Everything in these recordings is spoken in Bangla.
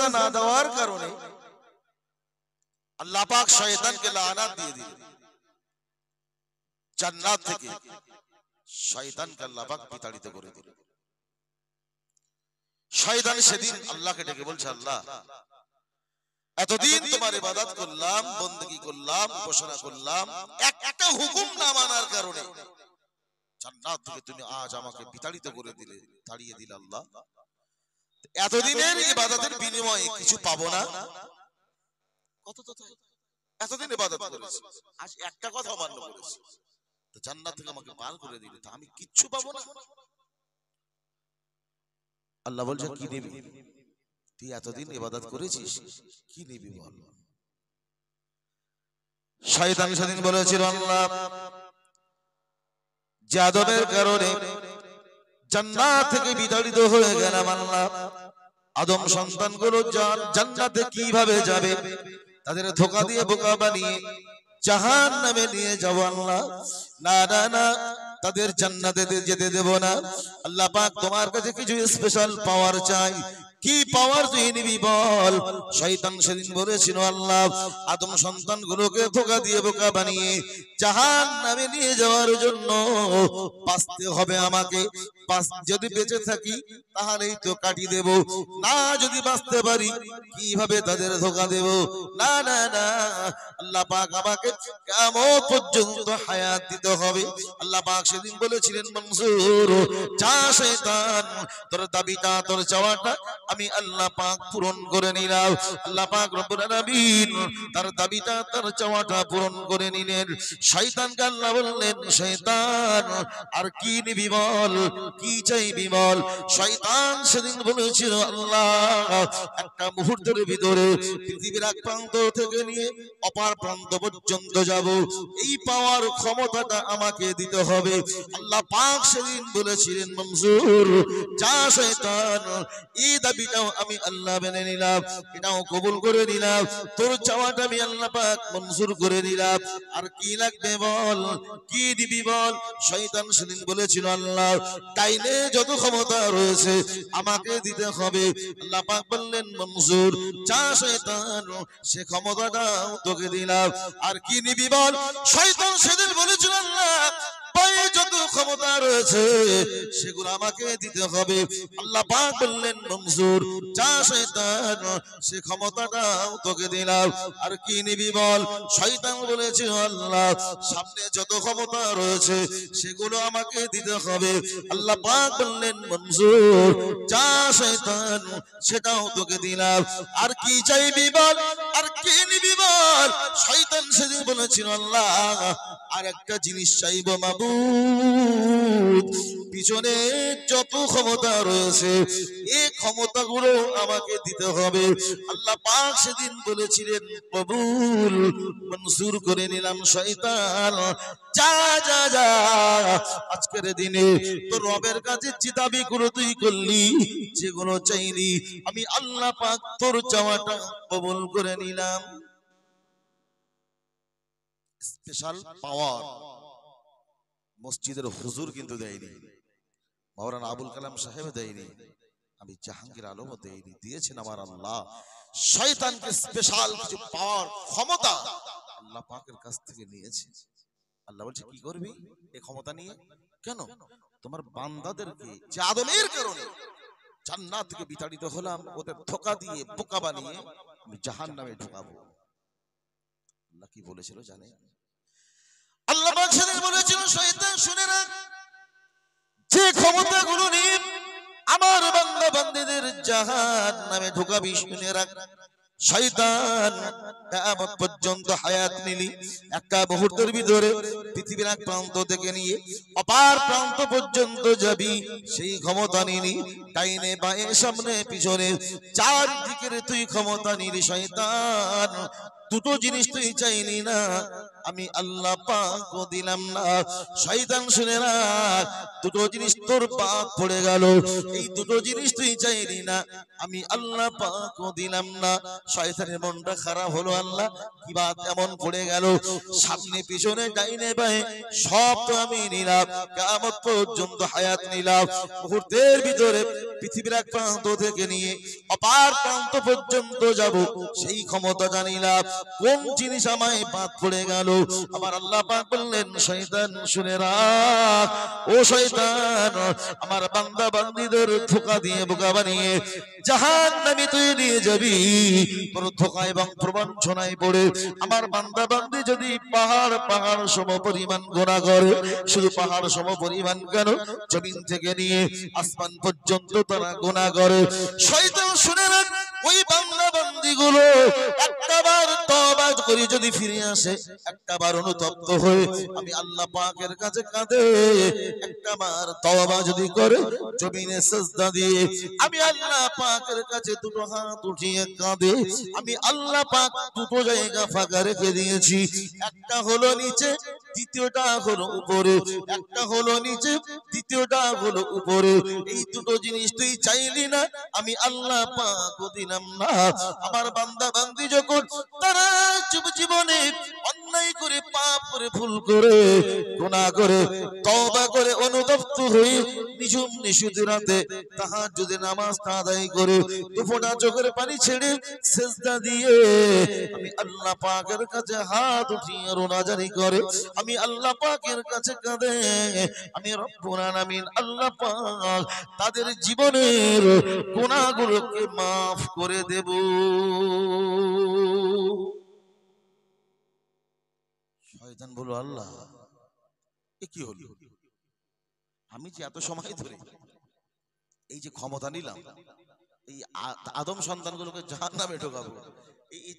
সেজদা না দেওয়ার কারণে আল্লাহ পাক শয়তানকে লানাত দিয়ে দিলেন। জান্নাত থেকে শয়তানকে আল্লাহ পাক বিতাড়িত করে দিলেন। শয়তান সেদিন আল্লাহকে ডেকে বলছে, আল্লাহ এতদিন তোমার ইবাদত করলাম, বندگی করলাম, উপাসনা করলাম, একটা হুকুম না মানার কারণে জান্নাত থেকে তুমি আজ আমাকে বিতাড়িত করে দিলে, তাড়িয়ে দিলে। আল্লাহ এতদিনের ইবাদতের বিনিময়ে কিছু পাবো না? কত তো তাই, এতদিন ইবাদত করেছি, আজ একটা কথা মান্য করেছি, তো জান্নাত থেকে আমাকে বার করে দিলে, তো আমি কিচ্ছু পাবো না? আল্লাহ বলছেন, কি নিবি? তুই এতদিন ইবাদত করেছিস, কি নিবি বল? শয়তান সেদিন বলেছিল, আল্লাহ যাদবের কারণে জান্নাত থেকে বিতাড়িত হয়ে গেলাম, আল্লাহ আদম সন্তানগুলো জান্নাতে কিভাবে যাবে? তাদের ধোঁকা দিয়ে বোকা বানিয়ে জাহান্নামে নিয়ে যাব আল্লাহ। না না না, তাদের জান্নাতে যেতে দেব না। আল্লাহ পাক তোমার কাছে কিছু স্পেশাল পাওয়ার চাই। কি পাওয়ার তুই নিবি বল? শয়তান সেদিন বলেছিল, আল্লাহ আদম সন্তানগুলোকে ধোঁকা দিয়ে বোকা বানিয়ে জাহান্নামে নিয়ে যাওয়ার জন্য বাঁচতে হবে আমাকে। যদি বেঁচে থাকি তাহলেই তো কাটি দেব, না যদি বাঁচতে পারি কিভাবে তাদের ধোঁকা দেব? না না না, আল্লাহ পাক আমাকে কিয়ামত পর্যন্ত হায়াত দিতে হবে। আল্লাহ পাক সেদিন বলেছিলেন, মনসুর যা শয়তান, তোর দাবিটা, তোর চাওয়াটা আমি আল্লাহ পাক পূরণ করে নিলাম। আল্লাহ পাক রব্বুল আলামিন তার দাবিটা, তার চাওয়াটা পূরণ করে নিলেন। শয়তানকে আল্লাহ বললেন, শয়তান আর কি নিবি বল, কি চাইবি বল? শয়তান সেদিন বলেছিল, আল্লাহ একটা মুহূর্তের ভিতরে পৃথিবীর এক প্রান্ত থেকে নিয়ে অপর প্রান্ত পর্যন্ত যাব, এই পাওয়ার ক্ষমতাটা আমাকে দিতে হবে। আল্লাহ পাক সেদিন বলেছিলেন, মনসুর যা শয়তান, এই দাবিটাও আমি আল্লাহ মেনে নিলাম, এটাও কবুল করে নিলাম, তোর চাওয়াটা আমি আল্লাহ পাক মঞ্জুর করে নিলাম। আর কি লাগবে বল, কি দিবি বল? শয়তান সেদিন বলেছিল, আল্লাহ ডাইনে যত ক্ষমতা রয়েছে আমাকে দিতে হবে। আল্লাহ পাক বললেন, মনসুর যা শয়তান, সে ক্ষমতাটাও তোকে দিলাম। আর কি নিবি বল? শয়তান সেদিন বলেছিল, আল্লাহ পায়ে যত ক্ষমতা রয়েছে সেগুলো আমাকে দিতে হবে। আল্লাহ পাক বললেন, মনসুর যা শয়তান, সে ক্ষমতাটাও তোকে দিলাম। আর কি নিবি বল? শয়তান বলেছিল, আল্লাহ সামনে যত ক্ষমতা রয়েছে সেগুলো আমাকে দিতে হবে। আল্লাহ পাক বললেন, মনসুর যা শয়তান, সেটাও তোকে দিলাম। আর কি চাইবি বল, আর কি নিবি বল? শয়তান সেদিন বলেছিল, আল্লাহ আর একটা জিনিস চাইবো মাবুদ, পিছনে যত ক্ষমতা রয়েছে এই ক্ষমতাগুলো আমাকে দিতে হবে। আল্লাহ পাক সেদিন বলেছিলেন, কবুল, মনসুর করে নিলাম। শয়তান যা যা যা, আজকের দিনে তোর রবের কাছে যে দাবিগুলো তুই করলি, যেগুলো চাইলি, আমি আল্লাহ পাক তোর চাওয়াটা কবুল করে নিলাম। স্পেশাল পাওয়ার মসজিদের হুজুর কিন্তু দেয়নি, মাওলানা আবুল কালাম সাহেব দেয়নি, আমি জাহাঙ্গীর আলমও দেয়নি, দিয়েছেন আমার আল্লাহ। শয়তানকে স্পেশাল কিছু পাওয়ার ক্ষমতা আল্লাহ পাকের কাছ থেকে নিয়েছে। আল্লাহ বলছে, কি করবি এই ক্ষমতা নিয়ে? কেন? তোমার বান্দাদেরকে যে আদমের কারণে জান্নাত থেকে বিতাড়িত হলাম, ওদের ধোঁকা দিয়ে বোকা বানিয়ে আমি জাহান্নামে ঢোকাবো। আল্লাহ কি বলেছিল জানে? আল্লাহ পাক সেদিন বলেছিল, শয়তান শুনে রাখ, যে ক্ষমতাগুলো নিয়ে আমার বান্দা বান্দীদের জাহান্নামে ঢোকাবি, শুনে রাখ। শয়তান কিয়ামত পর্যন্ত হায়াত নিলি, একটা মুহূর্তের ভিতরে পৃথিবীর এক প্রান্ত থেকে নিয়ে অপর প্রান্ত পর্যন্ত যাবি, সেই ক্ষমতা নিলি। ডাইনে বাঁয়ে সামনে পিছনে চারদিকে তুই ক্ষমতা নিলি। শয়তান দুটো জিনিস তুই চাইলি না, আমি আল্লাহ পাকও দিলাম না। শয়তান শুনে রাখ, দুটো জিনিস তোর পাক পড়ে গেল, এই দুটো জিনিস তুই চাইলি না, আমি আল্লাহ পাকও দিলাম না। শয়তানের মনটা খারাপ হলো, আল্লাহ কি বাত এমন পড়ে গেল, সামনে পিছনে ডাইনে বাঁয়ে সব তো আমি নিলাম, কিয়ামত পর্যন্ত হায়াত নিলাম, মুহূর্তের ভিতরে পৃথিবীর এক প্রান্ত থেকে নিয়ে অপার প্রান্ত পর্যন্ত যাব, সেই ক্ষমতা জানিলাম, কোন জিনিস আমায় বাদ পড়ে গেল। আমার আল্লাহ পাক বললেন, শয়তান শুনে রাখ, ও শয়তান, আমার বান্দা বান্দীদের ধোঁকা দিয়ে বোকা বানিয়ে জাহান্নামে তুই নিয়ে যাবি। তোর ধোঁকা এবং প্রবঞ্চনায় পড়ে আমার বান্দা বান্দি যদি পাহাড় পাহাড় সম পরিমাণ গুনাহ করে, শুধু পাহাড় সম পরিমাণ কেন, জমিন থেকে নিয়ে আসমান পর্যন্ত তারা গুনাহ করে। শয়তান শুনে রাখ, ওই বান্দা বান্দিগুলো একটাবার তওবা করে যদি ফিরে আসে, একটাবার অনুতপ্ত হয়ে আমি আল্লাহ পাকের কাছে কাঁদে, একটাবার তওবা যদি করে জমিনে সিজদা দিয়ে আমি আল্লাহ পাকের কাছে দুটো হাত উঠিয়ে কাঁদে, আমি আল্লাহ পাক দুটো জায়গা ফাঁকা রেখে দিয়েছি, একটা হলো নিচে, দ্বিতীয়টা হলো উপরে, একটা হলো নিচে, দ্বিতীয়টা হলো উপরে। এই দুটো জিনিস তুই চাইলি না, আমি আল্লাহ পাক দিলাম না। আমার বান্দা বান্দি যখন তারা জীবনে অন্যায় করে, পাপ করে, ভুল করে, গুনাহ করে, তওবা করে অনুতপ্ত হয়ে নিঝুম নিশিত রাতে তাহাজ্জুদের নামাজ আদায় করে দুফোঁটা চোখের পানি ছেড়ে সিজদা দিয়ে আমি আল্লাহ পাকের কাছে হাত উঠিয়ে রোনাজারি করে আমি আল্লাহ পাকের কাছে কাঁদে, আমি রব্বুল আলামিন আল্লাহ পাক তাদের জীবনের গুনাহগুলোকে মাফ করে দেব। শয়তান বলল, আল্লাহ এ কি হলো, আমি যে এত সময় ধরে এই যে ক্ষমতা নিলাম, এই আদম সন্তানগুলোকে জাহান্নামে ঢোকাবো, এই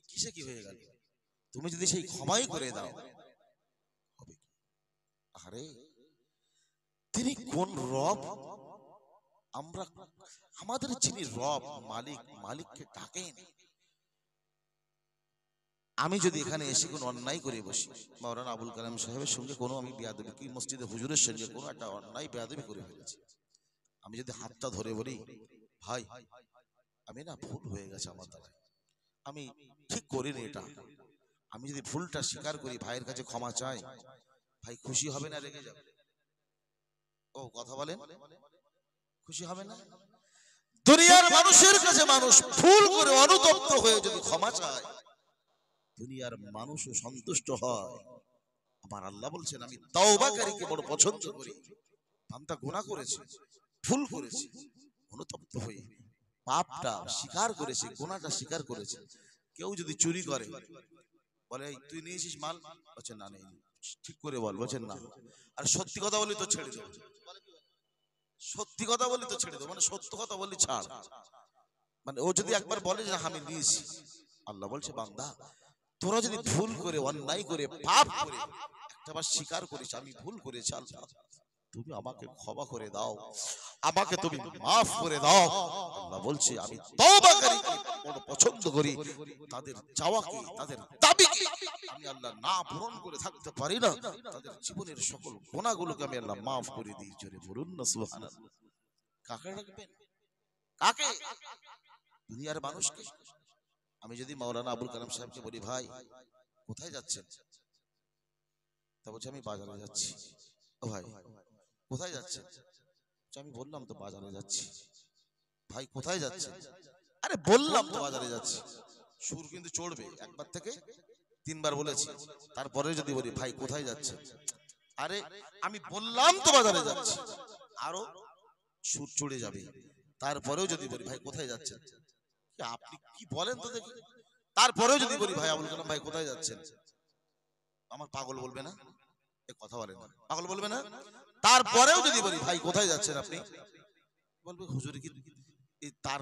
কিসে কি হয়ে গেল, তুমি যদি সেই ক্ষমাই করে দাও হবে কি? আরে তিনি কোন রব, আমরা আমাদের যিনি রব মালিক, মালিককে ডাকেন। আমি যদি এখানে এসে কোনো অন্যায় করে বসি, মাওলানা আবুল কালাম সাহেবের সঙ্গে কোনো আমি বেয়াদবি, কি মসজিদে হুজুরের সঙ্গে কোনো একটা অন্যায় বেয়াদবি করে ফেলেছি, আমি যদি হাতটা ধরে বলি, ভাই আমি না ভুল হয়ে গেছে আমার দ্বারা, আমি ঠিক করিনি এটা, আমি যদি ভুলটা স্বীকার করি, ভাইয়ের কাছে ক্ষমা চাই, ভাই খুশি হবে না রেগে যাবে? ও কথা বলেন, খুশি হবে না? দুনিয়ার মানুষের কাছে মানুষ ভুল করে অনুতপ্ত হয়ে যদি ক্ষমা চায়, দুনিয়ার মানুষও সন্তুষ্ট হয়। আমার আল্লাহ বলছেন, আমি তাওবাকারীকে বড় পছন্দ করি। বান্দা গুনাহ করেছে, ভুল করেছে, অনুতপ্ত হয়ে পাপটা স্বীকার করেছে, গুনাহটা স্বীকার করেছে। কেউ যদি চুরি করে, বলে তুই নিয়েছিস মাল, বলছেন না নেই, ঠিক করে বল, বলছেন না, আর সত্যি কথা বলি তো ছেড়ে দেবো, সত্যি কথা বলি তো ছেড়ে দেবো, মানে সত্য কথা বলি ছাড়, মানে ও যদি একবার বলে যে আমি নিয়েছি, আল্লাহ বলছে বান্দা তোরা যদি ভুল করে, অন্যায় করে, পাপ করে একটাবার স্বীকার করিস আমি ভুল করেছি, আল্লাহ তুমি আমাকে ক্ষমা করে দাও, আমাকে তুমি মাফ করে দাও। আল্লাহ বলছে আমি তওবাকারীকে বড় পছন্দ করি, তাদের চাওয়াকে, তাদের দাবিকে আমি আল্লাহ না পূরণ করে থাকতে পারি না, তাদের জীবনের সকল গুনাহগুলোকে আমি আল্লাহ মাফ করে দিই। জোরে বলুন না সুবহানাল্লাহ। কাকে রাখবেন? কাকে? দুনিয়ার মানুষকে? আমি যদি মাওলানা আবুল কালাম সাহেবকে বলি, ভাই কোথায় যাচ্ছেন, তা বলছে আমি বাজারে যাচ্ছি। ও ভাই কোথায় যাচ্ছেন? আমি বললাম তো বাজারে যাচ্ছি। ভাই কোথায় যাচ্ছেন? আরে বললাম তো বাজারে যাচ্ছি। সুর কিন্তু চড়বে, একবার থেকে তিনবার বলেছি, তারপরে যদি বলি ভাই কোথায় যাচ্ছেন, আরে আমি বললাম তো বাজারে যাচ্ছি, আরো সুর চড়ে যাবে। তারপরেও যদি বলি ভাই কোথায় যাচ্ছেন, আপনি কি বলেন তো দেখি, তারপরেও যদি বলি ভাই আবুল কালাম ভাই কোথায় যাচ্ছেন, আমার পাগল বলবে না? কথা বলেন না, পাগল বলবে না? তারপরেও যদি বলি ভাই কোথায় যাচ্ছেন আপনি, বলবে হুজুর কি তার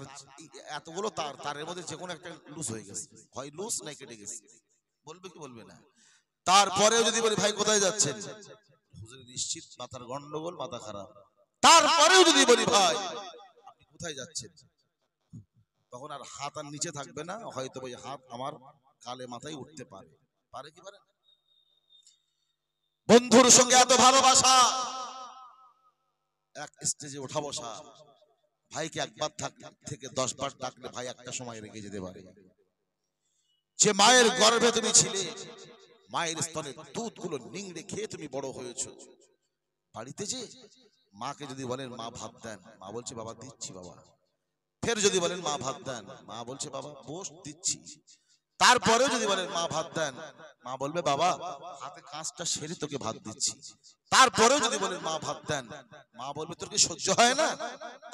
এতগুলো তার, তারের মধ্যে যে কোনো একটা লুজ হয়ে গেছে, হয় লুজ নাই কেটে গেছে, বলবে কি বলবে না? তারপরেও যদি বলি ভাই কোথায় যাচ্ছেন, হুজুর নিশ্চিত মাথার গন্ডগোল, মাথা খারাপ। তারপরেও যদি বলি ভাই আপনি কোথায় যাচ্ছেন, তখন আর হাত আর নিচে থাকবে না, হয়তো ওই হাত আমার কালে মাথায় উঠতে পারে, পারে কি পারে? বন্ধুর সঙ্গে এত ভালোবাসা, এক স্টেজে ওঠা বসা, ভাইকে একবার থেকে 10 বার ডাকলে ভাই একটা সময় রেগে যেতে পারে। যে মায়ের গর্ভে তুমি ছিলে, মায়ের স্তনের দুধগুলো নিংড়ে খেয়ে তুমি বড় হয়েছো, বাড়িতে যে মাকে যদি বলেন মা ভাত দেন, মা বলছে বাবা দিচ্ছি বাবা। ফের যদি বলেন মা ভাত দেন, মা বলছে বাবা বস দিচ্ছি। তারপরেও যদি বলেন মা ভাত দেন, মা বলবে বাবা হাতে কাজটা সেরে তোকে ভাত দিচ্ছি। তারপরেও যদি বলেন মা ভাত দেন, মা বলবে তোর কি সহ্য হয় না?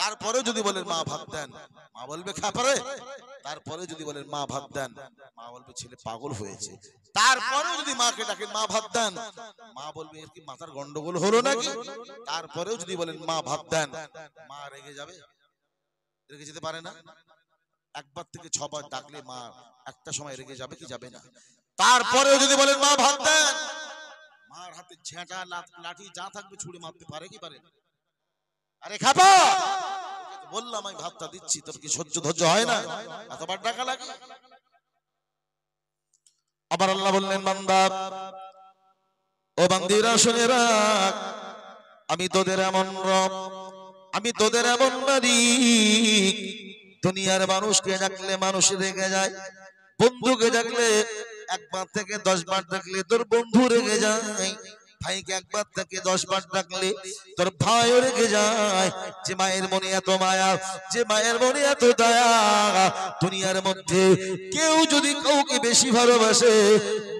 তারপরেও যদি বলেন মা ভাত দেন, মা বলবে খাপারে। তারপরে যদি বলেন মা ভাত দেন, মা বলবে ছেলে পাগল হয়েছে। তারপরেও যদি মাকে ডাকেন মা ভাত দেন, মা বলবে এর কি মাথার গন্ডগোল হলো নাকি? তারপরেও যদি বলেন মা ভাত দেন, মা রেগে যাবে? রেগে যেতে পারে না? একবার থেকে 6 বার ডাকলে মা একটা সময় রেগে যাবে কি যাবে না? তারপরেও যদি বলেন মা ভাত দেন, মার হাতে ঝেঁটা লাঠি যা থাকবে ছুড়ে মারতে পারে কি পারে? আরে খাপা, বললাম আমি ভাতটা দিচ্ছি, তোর কি সহ্য ধৈর্য হয় না? এতবার ডাকা লাগে? আবার আল্লাহ বললেন বান্দা, ও বান্দিরা শুনে রাখ, আমি তোদের এমন রব, আমি তোদের এমন মালিক। দুনিয়ার মানুষকে ডাকলে মানুষ রেগে যায়, বন্ধুকে ডাকলে একবার থেকে 10 বার ডাকলে তোর বন্ধু রেগে যায়, ভাইকে একবার থেকে 10 বার ডাকলে তোর ভাইও রেগে যায়। যে মায়ের মনে এত মায়া, যে মায়ের মনে এত দয়া, দুনিয়ার মধ্যে কেউ যদি কাউকে বেশি ভালোবাসে,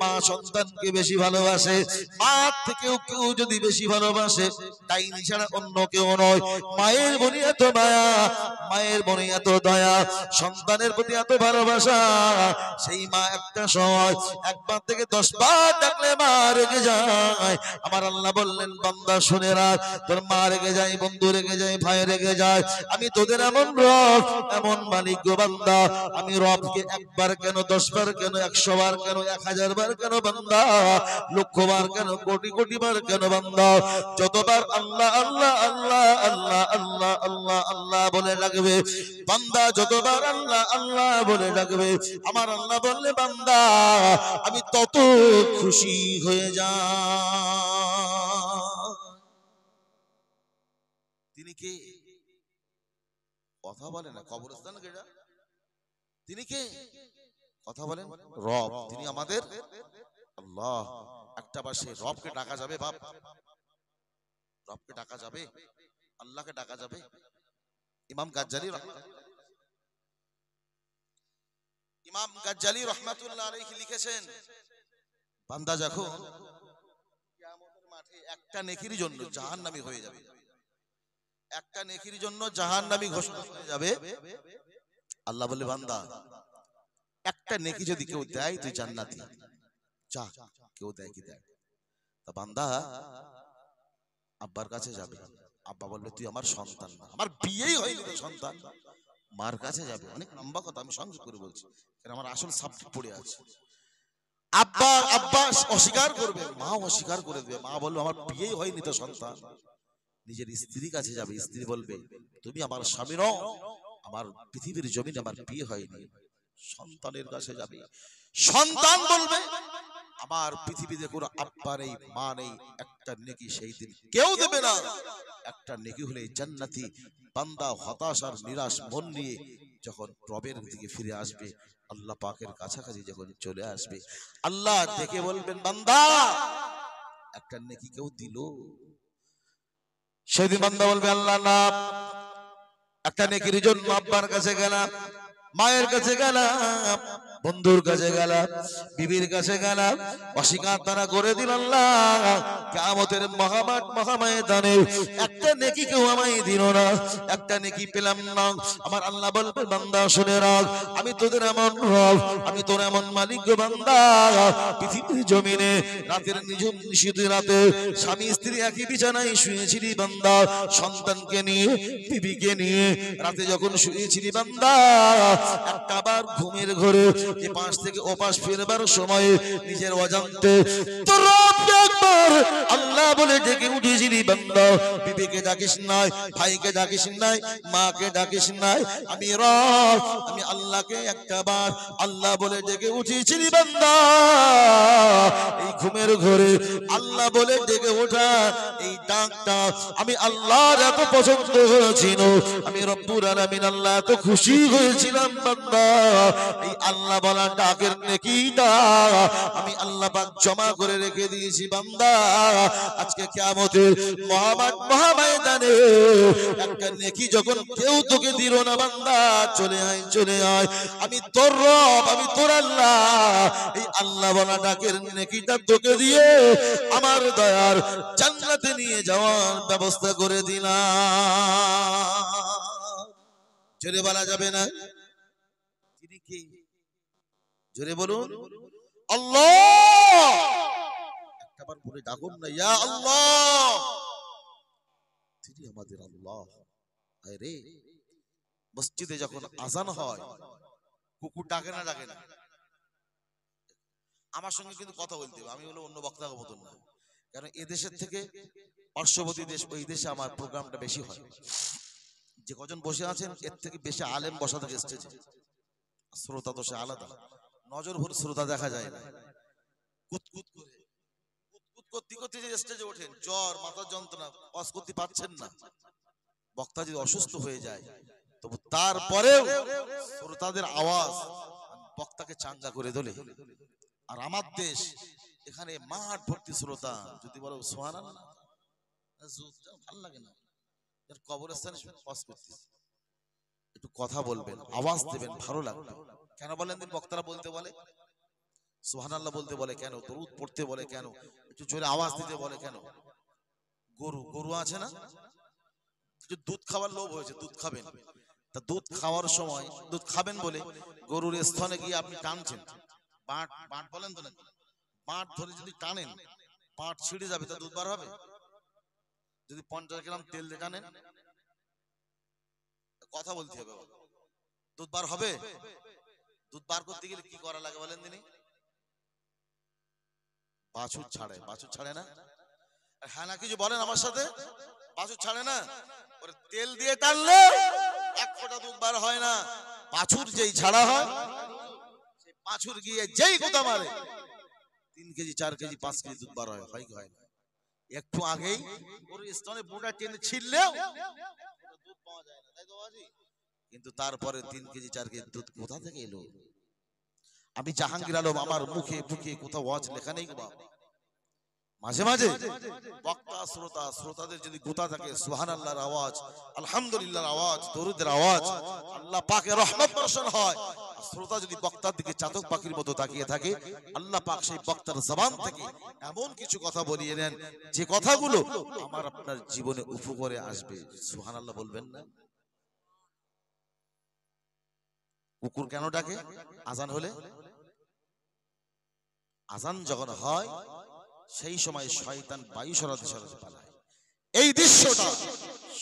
মা সন্তানকে বেশি ভালোবাসে, মা থেকেও কেউ যদি বেশি ভালোবাসে, তাই ছাড়া অন্য কেউ নয়। মায়ের মনে এত মায়া, মায়ের মনে এত দয়া, সন্তানের প্রতি এত ভালোবাসা, সেই মা একটা সময় একবার থেকে 10 বার ডাকলে মা রেগে যায়। আমার আল্লাহ বললেন বান্দা শুনে রাখ, তোর মা রেগে যায়, বন্ধু রেগে যায়, ভাই রেগে যায়, আমি তোদের এমন রব, এমন মালিক গো বান্দা। আমি রবকে একবার কেন, 10 বার কেন, 100 বার কেন, 1000 বার কেন বান্দা, লক্ষ বার কেন, কোটি কোটি বার কেন বান্দা, যতবার আল্লাহ আল্লাহ আল্লাহ আল্লাহ আল্লাহ আল্লাহ আল্লাহ বলে ডাকবে বান্দা, যতবার আল্লাহ আল্লাহ বলে ডাকবে, আমার আল্লাহ বললে বান্দা আমি তত খুশি হয়ে যা। তিনি কে? কথা বলে না, কবরস্থান কেডা? তিনি কে? কথা বলেন, রব। তিনি আমাদের আল্লাহ। একটা বার সেই রবকে ডাকা যাবে বাপ? রবকে ডাকা যাবে? আল্লাহকে ডাকা যাবে? ইমাম গাজ্জালী রহমাতুল্লাহ আলাইহি লিখেছেন, বান্দা যখন কিয়ামতের মাঠে একটা নেকির জন্য জাহান্নামী হয়ে যাবে, একটা নেকির জন্য জাহান্নামী ঘোষণা হয়ে যাবে, আল্লাহ বলে বান্দা একটা নেকি যদি কেউ দেয় তুই জান্নাতি যা। কেউ দেয় কি দেয়? তা বান্দা আব্বার কাছে যাবে, আব্বা বলবে তুই আমার সন্তান না, আমার বিয়েই হয়নি তো সন্তান। মার কাছে যাবে, অনেক লম্বা কথা আমি সংযোগ করে বলছি কারণ আমার আসল সাবজেক্ট পড়ে আছে। আব্বা অস্বীকার করবে, মা অস্বীকার করে দেবে, মা বলবে আমার বিয়েই হয়নি তো সন্তান। নিজের স্ত্রীর কাছে যাবে, স্ত্রী বলবে তুমি আমার স্বামী নও, আমার পৃথিবীর জমিনে আমার বিয়ে হয়নি। সন্তানের কাছে যাবে, সন্তান বলবে আমার পৃথিবীতে কোনো আব্বা নেই, মা নেই, একটা নেকি সেই দিন কেউ দেবে না, একটা নেকি হলে জান্নাতি। বান্দা হতাশার নিরাশ মন নিয়ে যখন রবের দিকে ফিরে আসবে, আল্লাহ পাকের কাছাকাছি যখন চলে আসবে, আল্লাহ ডেকে বলবেন বান্দা একটা নেকি কেউ দিল? সেদিন বান্দা বলবে আল্লাহ না, একটা নেকির জন্য আব্বার কাছে গেলাম, মায়ের কাছে গেলাম, বন্ধুর কাছে গেলাম, বিবির কাছে গেলাম, অস্বীকার তারা করে দিল। আল্লাহ কিয়ামতের মহামাঠ মহাময়দানে একটা নেকি কেউ আমায় দিল না, একটা নেকি পেলাম না। আমার আল্লাহ বলবে বান্দা শুনে রাখ, আমি তোদের এমন রব, আমি তোর এমন মালিক গো বান্দা। পৃথিবীর জমিনে রাতের নিঝুম নিশীথ রাতে স্বামী স্ত্রী একই বিছানায় শুয়েছিলি বান্দা, সন্তানকে নিয়ে, বিবিকে নিয়ে রাতে যখন শুয়েছিলি বান্দা, একটা বার ঘুমের ঘরে এ পাশ থেকে ও পাশ ফেরবার সময় নিজের অজান্তে একবার আল্লাহ বলে ডেকে উঠেছিলি বান্দা, বিবিকে ডাকিস নাই, ভাইকে ডাকিস নাই, মাকে ডাকিস নাই, আমি রব আমি আল্লাহকে একটাবার আল্লাহ বলে ডেকে উঠেছিলি বান্দা। এই ঘুমের ঘরে আল্লাহ বলে ডেকে ওঠা এই ডাকটা আমি আল্লাহর এত পছন্দ হয়েছিল, আমি রব্বুল আলামিন আল্লাহ এত খুশি হয়েছিলাম বান্দা। এই আল্লাহ বলা ডাকের নেকিটা আমি আল্লাহ পাক জমা করে রেখে দিয়েছি বান্দা। আজকে কিয়ামতের মহাময়দানে একটা নেকি যখন কেউ তোকে দিল না বান্দা, চলে আয় চলে আয়, আমি তোর রব আমি তোর আল্লাহ। এই আল্লাহ বলা ডাকের নেকিটা তোকে দিয়ে আমার দয়ার জান্নাতে নিয়ে যাওয়ার ব্যবস্থা করে দিলাম। জোরে বলা যাবে না? তিনি কে? জোরে বলুন আল্লাহ। একবার বলে ডাকুন না ইয়া আল্লাহ। তিনি আমাদের আল্লাহ। আরে মসজিদে যখন আজান হয় কুকুর ডাকে না ডাকে না? আমার সঙ্গে কিন্তু কথা বলতে হবে, আমি হলো অন্য বক্তার মতন না, কারণ এদেশের থেকে পার্শ্ববর্তী দেশ ওই দেশে আমার প্রোগ্রামটা বেশি হয়। যে কজন বসে আছেন এর থেকে বেশি আলেম বসা থাকে স্টেজে, শ্রোতা তো সে আলাদা, নজর ভরে শ্রোতা দেখা যায় না। কুতকুত করে কুতকুত করতে করতে যে স্টেজে ওঠেন, জ্বর মাথার যন্ত্রণা ওয়াজ করতে পারছেন না, বক্তা যদি অসুস্থ হয়ে যায় তবু তারপরেও শ্রোতাদের আওয়াজ বক্তাকে চাঙ্গা করে তোলে। আর আমার দেশ এখানে মাঠ ভর্তি শ্রোতা, যদি বলো সুবহানাল্লাহ ভালো লাগে না, কবরস্থানে ওয়াজ করতে একটু কথা বলবেন, আওয়াজ দেবেন, ভালো লাগবে। কেন বলেন দিন বক্তারা বলতে বলে, সুবহানাল্লাহ বলতে বলে কেন, দরুদ পড়তে বলে কেন, একটু জোরে আওয়াজ দিতে বলে কেন? গরু আছে না, দুধ খাওয়ার লোভ হয়েছে, দুধ খাবেন, তা দুধ খাওয়ার সময় দুধ খাবেন বলে গরুর স্তনে গিয়ে আপনি টানছেন, বাঁট বলেন তো নাকি, বাঁট ধরে যদি টানেন বাঁট ছিঁড়ে যাবে, তা দুধ বার হবে? যদি 50 গ্রাম তেল দিয়ে টানেন, কথা বলতে হবে, দুধ বার হবে? দুধ বার করতে গেলে কি করা লাগে বলেন দিনি? বাছুর ছাড়ে, বাছুর ছাড়ে না? হ্যাঁ না কিছু বলেন আমার সাথে, বাছুর ছাড়ে না? ওরে তেল দিয়ে টানলে এক ফোঁটা দুধ বার হয় না, বাছুর যেই ছাড়া হয় সেই বাছুর গিয়ে যেই গোতা মারে 3 কেজি 4 কেজি 5 কেজি দুধ বার হয়, হয় কি হয় না? একটু আগেই ওর স্তনে বোঁটা টেনে ছিললেও দুধ পাওয়া যায় না, তাই তো বাবাজি? কিন্তু তারপরে 3 কেজি 4 কেজি দুধ কোথা থেকে এলো? আমি জাহাঙ্গীর আলম আমার মুখে মুখে কোথাও ওয়াজ লেখা নেই বাবা। মাঝে মাঝে বক্তা শ্রোতাদের যদি গোতা থাকে সুবহানাল্লাহর আওয়াজ, আলহামদুলিল্লাহর আওয়াজ, দরুদের আওয়াজ, আল্লাহ পাকের রহমত বর্ষণ হয়। শ্রোতা যদি বক্তার দিকে চাতক পাখির মতো তাকিয়ে থাকে, আল্লাহ পাক সেই বক্তার জবান থেকে এমন কিছু কথা বলিয়ে নেন যে কথাগুলো আমার আপনার জীবনে উপকারে আসবে। সুবহানাল্লাহ বলবেন না? কুকুর কেন ডাকে আজান হলে? আজান যখন হয় সেই সময় শয়তান বায়ু সরাতে সরাতে পালায়। এই দৃশ্যটা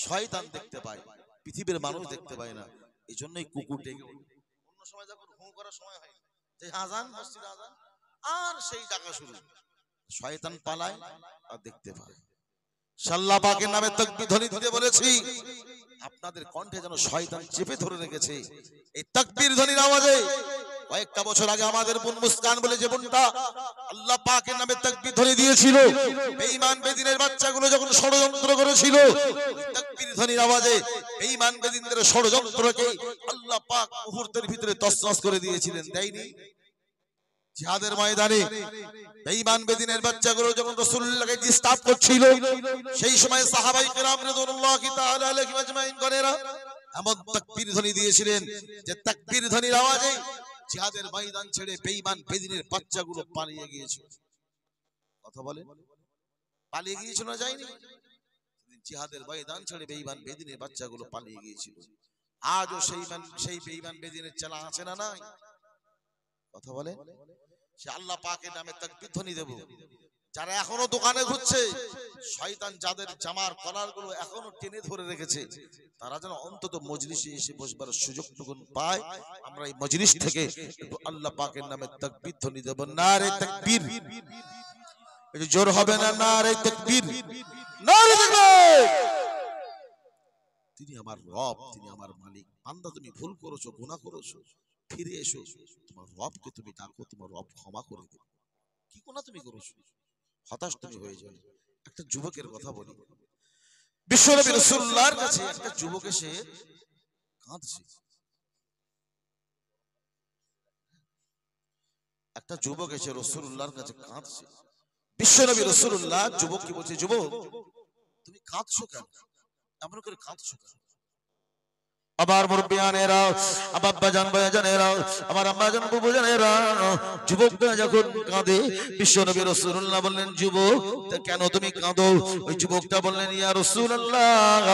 শয়তান দেখতে পায়, পৃথিবীর মানুষ দেখতে পায় না, এই জন্যই কুকুর ডেকে। অন্য সময় যখন হু করার সময় হয় যে আজান, মসজিদে আজান, আর সেই ডাকা শুরু, শয়তান পালায় আর দেখতে পায়। আল্লাহ পাকের নামে তাকবীর ধ্বনি দিতে বলেছি, আপনাদের কণ্ঠে যেন শয়তান চেপে ধরে রেখেছে। এই তাকবীর ধ্বনির আওয়াজে কয়েকটা বছর আগে আমাদের বোন মুস্কান বলে যে বোনটা আল্লাহ পাকের নামে তাকবীর ধ্বনি দিয়েছিল, বেঈমান বেদিনের বাচ্চাগুলো যখন ষড়যন্ত্র করেছিল, তাকবীর ধ্বনির আওয়াজে বেঈমান বেদিনদের ষড়যন্ত্রকে আল্লাহ পাক মুহূর্তের ভিতরে তছনছ করে দিয়েছিলেন, দেয়নি? জিহাদের ময়দানে বেঈমান বেদিনের বাচ্চাগুলো যখন রাসূলুল্লাহকে ডিস্টার্ব করছিল, সেই সময় সাহাবায়ে কেরাম রাদিয়াল্লাহু তাআলা আলাইহিম আজমাইন গণেরা এমন তাকবীর ধ্বনি দিয়েছিলেন যে তাকবীর ধ্বনির আওয়াজে জিহাদের ময়দান ছেড়ে বেঈমান বেদিনের বাচ্চাগুলো পালিয়ে গিয়েছিল। কথা বলেন, পালিয়ে গিয়েছিল না যায়নি? জিহাদের ময়দান ছেড়ে বেঈমান বেদিনের বাচ্চাগুলো পালিয়ে গিয়েছিল। আজও সেই বেঈমান বেদিনের চেলা আছে না নাই? কথা বলেন। সে আল্লাহ পাকের নামে তাকবীর ধ্বনি দেব, যারা এখনো দোকানে ঘুরছে, শয়তান যাদের জামার কলার গুলো এখনো টেনে ধরে রেখেছে, তারা যেন অন্তত মজলিসে এসে বসবার সুযোগটুকু পায়। আমরা এই মজলিস থেকে একটু আল্লাহ পাকের নামে তাকবীর ধ্বনি দেব। নারে তাকবীর, একটু জোর হবে না? নারে তাকবীর, নারে তাকবীর। তিনি আমার রব, তিনি আমার মালিক। বান্দা তুমি ভুল করেছো, গুনাহ করেছো, ফিরে এসো, তোমার রবকে তুমি ডাকো, তোমার রব ক্ষমা করে দেবে। কি গুনাহ তুমি করেছো? হতাশ তুমি হয়ে যাবে। একটা যুবকের কথা বলি, বিশ্বনবী রাসূলুল্লাহর কাছে একটা যুবক এসে কাঁদছে। একটা যুবক এসে রাসূলুল্লাহর কাছে কাঁদছে। বিশ্বনবী রাসূলুল্লাহ যুবককে বলছে, যুবক তুমি কাঁদছো কেন? এমন করে কাঁদছো কেন? আবার মুরব্বিয়ানেরা, আবার আব্বাজান ভাইজানেরা, আমার আম্মাজান বুবুজানেরা, যুবকটা যখন কাঁদে, বিশ্বনবী রাসূলুল্লাহ বললেন, যুবক কেন তুমি কাঁদো? ওই যুবকটা বললেন, ইয়া রাসূলুল্লাহ,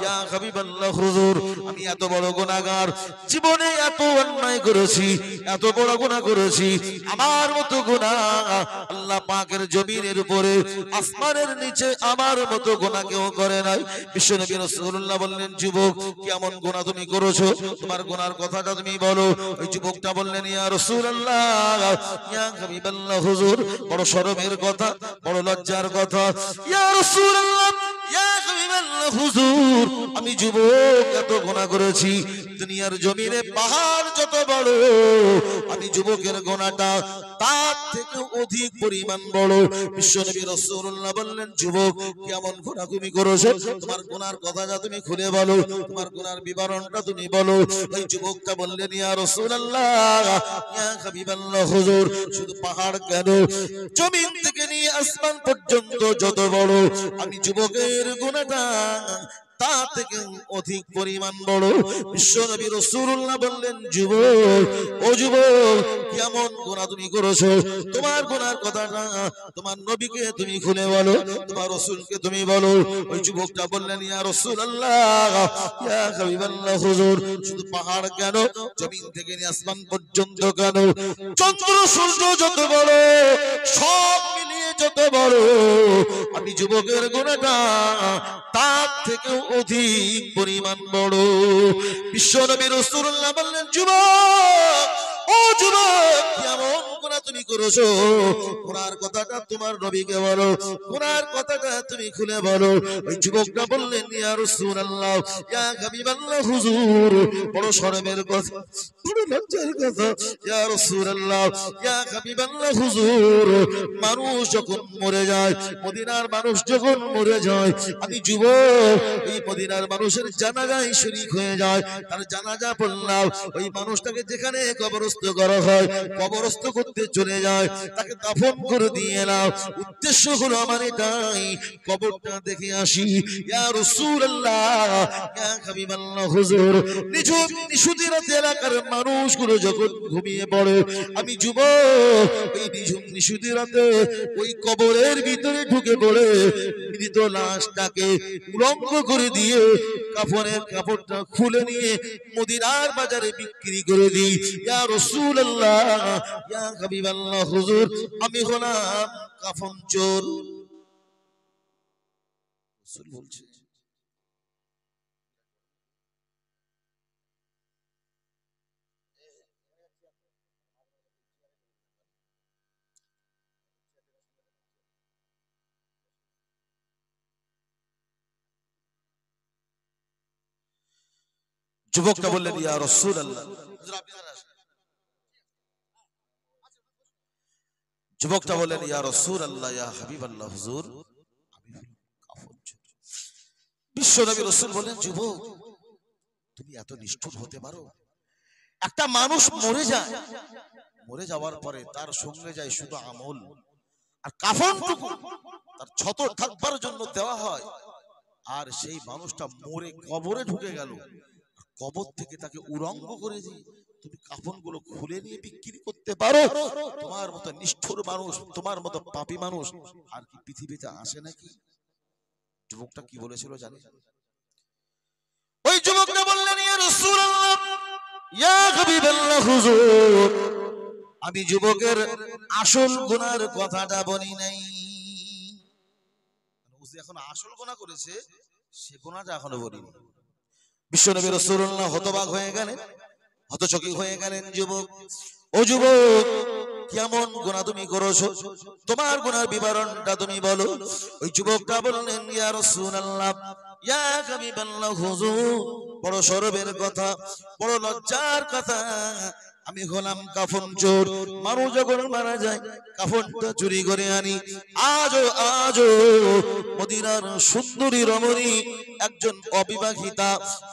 ইয়া হাবিবাল্লাহ, হুজুর আমি এত বড় গুনাহগার, জীবনে এত অন্যায় করেছি, এত বড় গুনাহ করেছি, আমার মতো গুনাহ আল্লাহ পাকের জমিনের উপরে, আসমানের নিচে আমার মতো গুনাহ কেউ করে নাই। বিশ্বনবী রাসূলুল্লাহ বললেন, যুবক কেমন গুনাহ তুমি করেছো? তোমার গুনার কথাটা তুমি বলো। ওই যুবকটা বললেন, ইয়া রাসূলুল্লাহ, ইয়া হাবিবাল্লাহ, হুজুর বড় শরমের কথা, বড় লজ্জার কথা। ইয়া রাসূলুল্লাহ, ইয়া হাবিবাল্লাহ, হুজুর আমি যুবক এত গুনাহ করেছি, দুনিয়ার জমিনে পাহাড় যত বড়, আমি যুবকের গুনাহটা তার থেকে অধিক পরিমাণ বড়। বিশ্বনবী রাসূলুল্লাহ বললেন, যুবক কেমন গুনাহ তুমি করেছো? তোমার গুনার কথাটা তুমি খুলে বলো, তোমার গুনার বিবরণটা তুমি বলো। ওই যুবকটা বললেন, ইয়া রাসূলুল্লাহ, ইয়া হাবিবাল্লাহ, হুজুর শুধু পাহাড় কেন, জমিন থেকে নিয়ে আসমান পর্যন্ত যত বড়, আমি যুবকের গুনাহটা তা থেকে অধিক পরিমাণ বড়। বিশ্বনবী রাসূলুল্লাহ বললেন, যুবক ও যুবক কেমন গুনাহ তুমি করেছো? তোমার গুনার কথাটা তোমার নবীকে তুমি খুলে বলো, তোমার রাসূলকে তুমি বলো। ওই যুবকটা বললেন, ইয়া রাসূলুল্লাহ, ইয়া হাবিবাল্লাহ, হুজুর শুধু পাহাড় কেন, জমিন থেকে নিয়ে আসমান পর্যন্ত কেন, চন্দ্র সূর্য যত বড়, সব মিলিয়ে যত বড়, আমি যুবকের গুনাহটা তার থেকে অধিক পরিমাণ বড়। বিশ্বনবী রাসূলুল্লাহ বললেন, যুবক ও যুবক কেমন গুনাহ তুমি করেছো? গুনার কথাটা তোমার নবীকে বলো, গুনার কথাটা তুমি খুলে বলো। ওই যুবকটা বললেন, ইয়া রাসূলুল্লাহ, ইয়া হাবিবাল্লাহ, হুজুর বড় শরমের কথা, বড় লজ্জার কথা। ইয়া রাসূলুল্লাহ, ইয়া হাবিবাল্লাহ, হুজুর মানুষ যখন মরে যায়, মদিনার মানুষ যখন মরে যায়, আমি যুবক এই মদিনার মানুষের জানাজায় শরীক হয়ে যায়, তার জানাজা পড়লাম, ওই মানুষটাকে যেখানে কবরস্থ করা হয়, কবরস্থ করতে চলে যায়, তাকে দাফন করে দিয়ে এলাম। উদ্দেশ্য হলো আমার এটাই, কবরটা দেখে আসি। ইয়া রাসূলুল্লাহ, ইয়া হাবিবাল্লাহ, হুজুর নিঝুম নিশুতি রাতে এলাকার মানুষগুলো যখন ঘুমিয়ে পড়ে, আমি যুবক এই নিঝুম নিশুতি রাতে ওই কবরের ভিতরে ঢুকে পড়ে মৃত লাশটাকে উলঙ্গ করে দিয়ে কাফনের কাপড়টা খুলে নিয়ে মদিনার বাজারে বিক্রি করে দিই। ইয়া রাসূলুল্লাহ, ইয়া হাবিবাল্লাহ, হুজুর আমি হলাম কাফন চোর। রাসূল বলছে, যুবকটা বললেন, ইয়া রাসূলুল্লাহ, যুবকটা বললেন, ইয়া রাসূলুল্লাহ, ইয়া হাবিবাল্লাহ, হুজুর আমি কাফন চোর। বিশ্বনবী রাসূল বলেন, যুবক তুমি এত নিষ্ঠুর হতে পারো? একটা মানুষ মরে যায়, মরে যাওয়ার পরে তার সঙ্গে যায় শুধু আমল, আর কাফনটুকু তার ছতর থাকবার জন্য দেওয়া হয়, আর সেই মানুষটা মরে কবরে ঢুকে গেল, কবর থেকে তাকে উলঙ্গ করে দিই, তুমি কাফনগুলো খুলে নিয়ে বিক্রি করতে পারো? তোমার মতো নিষ্ঠুর মানুষ, তোমার মতো পাপী মানুষ আর কি পৃথিবীতে আসে নাকি? যুবকটা কি বলেছিল জানি? ওই যুবকটা বললেন, ইয়া রাসূলুল্লাহ, ইয়া হাবিবাল্লাহ, হুজুর আমি যুবকের আসল গুনার কথাটা বলি নাই, যে এখন আসল গুনাহ করেছে সে গুনাহটা এখনো বলিনি। বিশ্বনবী রাসূলুল্লাহ হতবাক হয়ে গেলেন, হতচকিত হয়ে গেলেন। যুবক, ও যুবক, কেমন গুনাহ তুমি করেছো? তোমার গুনার বিবরণটা তুমি বলো। ওই যুবকটা বললেন, ইয়া রাসূলুল্লাহ, ইয়া হাবিবাল্লাহ হুজুর, বড় শরমের কথা, বড় লজ্জার কথা, আমি হলাম কাফন চোর। মানুষ যখন মারা যায় কাফনটা চুরি করে আনি। আজও মদিনার সুন্দরী রমণী, একজন অবিবাহিতা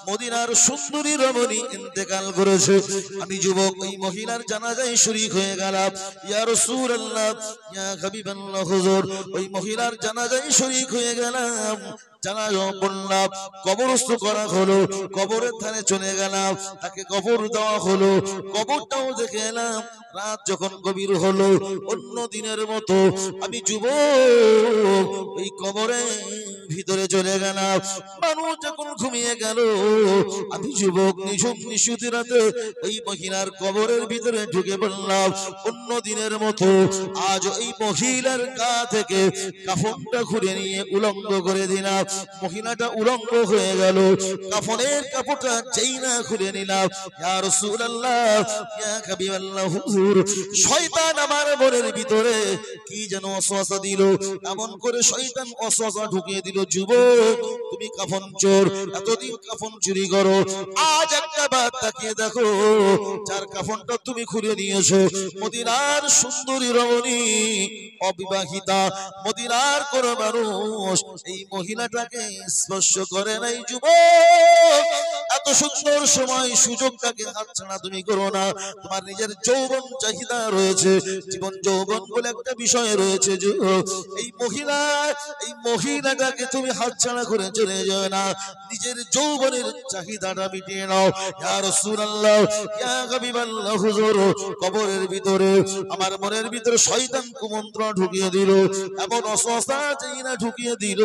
মদিনার সুন্দরী রমণী ইন্তেকাল করেছে। আমি যুবক ওই মহিলার জানাজায় শরীক হয়ে গেলাম। ইয়া রাসূলুল্লাহ, ইয়া হাবিবাল্লাহ হুজুর, ওই মহিলার জানাজায় শরীক হয়ে গেলাম। জানাজা পড়লাম, কবরস্থ করা হলো, কবরের ধারে চলে গেলাম, তাকে কবর দেওয়া হলো, কবরটাও দেখে এলাম। রাত যখন গভীর হলো, অন্য দিনের মতো আমি যুবক ওই কবরের ভিতরে চলে গেলাম। মানুষ যখন ঘুমিয়ে গেল, আমি যুবক নিঝুম নিশুতি রাতে ওই মহিলার কবরের ভিতরে ঢুকে পড়লাম। অন্য দিনের মতো আজ ওই মহিলার গা থেকে কাফনটা খুলে নিয়ে উলঙ্গ করে দিলাম। মহিলাটা উলঙ্গ হয়ে গেল, কাফনের কাপড়টা যেই না খুলে নিলাম, ইয়া রাসূলুল্লাহ, ইয়া হাবিবাল্লাহ হুজুর, শয়তান আমার মনের ভিতরে কি যেন ওয়াসওয়াসা দিল। এমন করে শয়তান ওয়াসওয়াসা ঢুকিয়ে দিল, যুবক তুমি কাফন চোর, এতদিন কাফন চুরি করো, আজ একটা বার তাকিয়ে দেখো, যার কাফনটা তুমি খুলে নিয়েছো মদিনার সুন্দরী রমণী, অবিবাহিতা মদিনার কোন মানুষ এই মহিলাটাকে স্পর্শ করে নাই। যুবক, এত সুন্দর সময় সুযোগটাকে হাতছাড়া তুমি করো না। তোমার নিজের যৌবন চাহিদা রয়েছে, জীবন যৌবন বলে একটা বিষয় রয়েছে। এই মহিলাটাকে তুমি হাতছাড়া করে চলে যাও না, নিজের যৌবনের চাহিদাটা মিটিয়ে নাও। ইয়া রাসূলুল্লাহ, ইয়া হাবিবাল্লাহ হুজুর, কবরের ভিতরে আমার মনের ভিতরে শয়তান কুমন্ত্রণা ঢুকিয়ে দিল, এমন অসহসা চাহিদা ঢুকিয়ে দিল।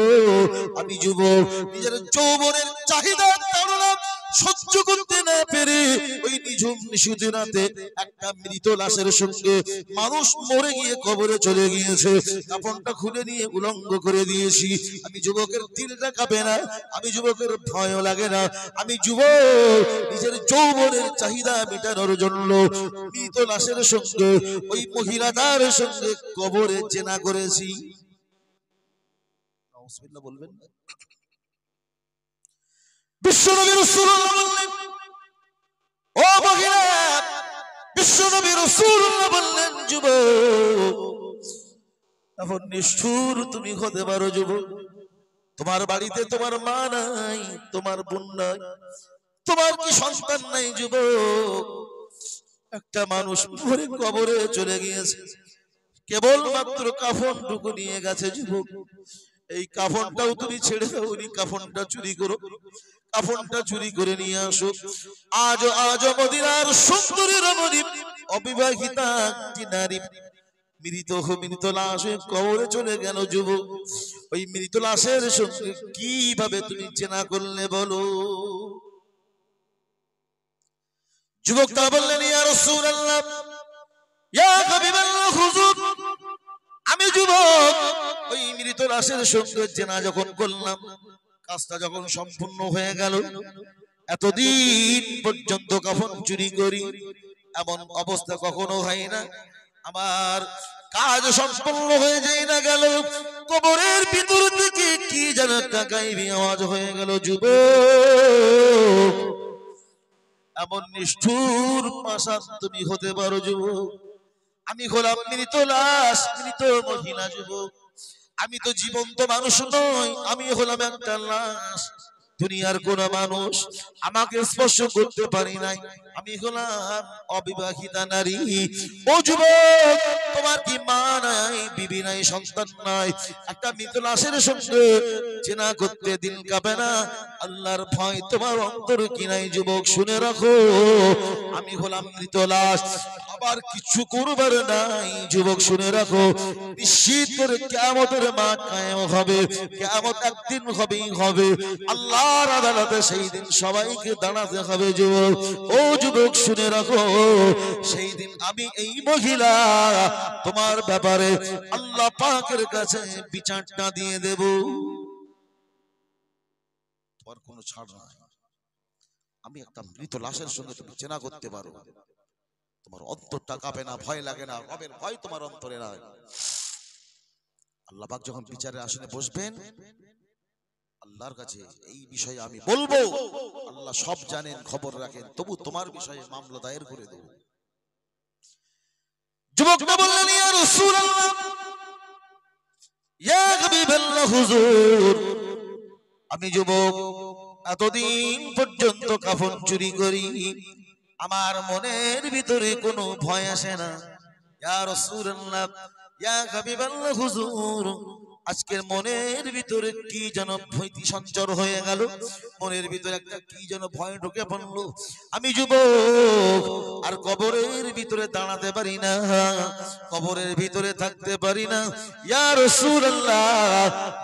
আমি যুবক নিজের যৌবনের চাহিদা সহ্য করতে না পেরে ওই নিঝুম নিশুতি রাতে একটা মৃত লাশের সঙ্গে মানুষ মরে গিয়ে কবরে চলে গিয়েছে, কাফনটা খুলে নিয়ে উলঙ্গ করে দিয়েছি। আমি যুবকের দিলটা কাঁপে না, আমি যুবকের ভয়ও লাগে না। আমি যুবক নিজের যৌবনের চাহিদা মেটানোর জন্য মৃত লাশের সঙ্গে ওই মহিলাটার সঙ্গে কবরে জেনা করেছি। নাউজুবিল্লাহ বলবেন না? বিশ্বনবী রাসূলুল্লাহ বললেন, ও মহিলা, বিশ্বনবী রাসূলুল্লাহ বললেন, যুবক এখন নিষ্ঠুর তুমি হতে পারো। যুবক, তোমার বাড়িতে তোমার মা নাই, তোমার বোন নাই, তোমার কি সন্তান নাই? যুবক, একটা মানুষ মরে কবরে চলে গিয়েছে, কেবল মাত্র কাফনটুকু নিয়ে গেছে। যুবক, এই কাফনটাও তুমি ছেড়ে দাও, কাফনটা চুরি করো, কাফনটা চুরি করে নিয়ে আসো। আজও মদিনার সুন্দরী রমণী অবিবাহিতা একটি নারী মৃত লাশ কবরে চলে গেল। যুবক, ওই মৃত লাশের সঙ্গে কিভাবে তুমি চেনা করলে বলো? যুবকটা বললেন, ইয়া রাসূলুল্লাহ, ইয়া হাবিবাল্লাহ হুজুর, আমি যুবক ওই মৃত লাশের সঙ্গে চেনা যখন করলাম, কাজটা যখন সম্পূর্ণ হয়ে গেল, এতদিন পর্যন্ত কাফন চুরি করি এমন অবস্থা কখনো হয় না। আমার কাজ সম্পূর্ণ হয়ে যায় না গেল, কবরের ভিতর থেকে কি যেন একটা গায়েবী আওয়াজ হয়ে গেল। যুবক, এমন নিষ্ঠুর পাষাণ তুমি হতে পারো? যুবক, আমি হলাম মৃত লাশ, মৃত মহিলা। যুবক, আমি তো জীবন্ত মানুষ নই, আমি হলাম একটা লাশ। দুনিয়ার কোন মানুষ আমাকে স্পর্শ করতে পারি নাই, আমি হলাম অবিবাহিতা নারী। ও যুবক, তোমার কি মা নাই, বিবি নাই, সন্তান নাই? একটা মৃত লাশের সঙ্গে চেনা করতে দিল কাঁপে না? আল্লাহর ভয় তোমার অন্তর কি নাই? যুবক, শুনে রাখো, আমি হলাম মৃত লাশ, আবার কিছু করবার নাই। যুবক, শুনে রাখো, নিশ্চিত করে কিয়ামতের মাঠ কায়েম হবে, কিয়ামত একদিন হবেই হবে। আল্লাহর আদালতে সেই দিন সবাইকে দাঁড়াতে হবে। যুবক, ও যুবক, শুনে রাখো, সেই দিন আমি এই মহিলা তোমার ব্যাপারে আল্লাহ পাকের কাছে বিচারটা দিয়ে দেব। তোমার কোনো ছাড় নাই। আমি একটা মৃত লাশের সঙ্গে তুমি চেনা করতে পারো, তোমার অন্তরটা কাঁপে না, ভয় লাগে না, রবের ভয় তোমার অন্তরে নাই। আল্লাহ পাক যখন বিচারের আসনে বসবেন, আল্লাহর কাছে এই বিষয়ে আমি বলবো, আল্লাহ সব জানেন, খবর রাখেন, তবু তোমার বিষয়ে মামলা দায়ের করে দেব। যুবকটা বললেন, ইয়া রাসূলুল্লাহ, ইয়া হাবিবাল্লাহ, হুজুর, আমি যুবক, এতদিন পর্যন্ত কাফন চুরি করি, আমার মনের ভিতরে কোনো ভয় আসে না। ইয়া রাসূলুল্লাহ, ইয়া হাবিবাল্লাহ, হুজুর, আজকের মনের ভিতরে কি যেন ভীতি সঞ্চার হয়ে গেল, মনের ভিতরে একটা কি যেন ভয় ঢুকে পড়লো। আমি যুবক আর কবরের ভিতরে দাঁড়াতে পারি না, কবরের ভিতরে থাকতে পারি না। ইয়া রাসূলুল্লাহ,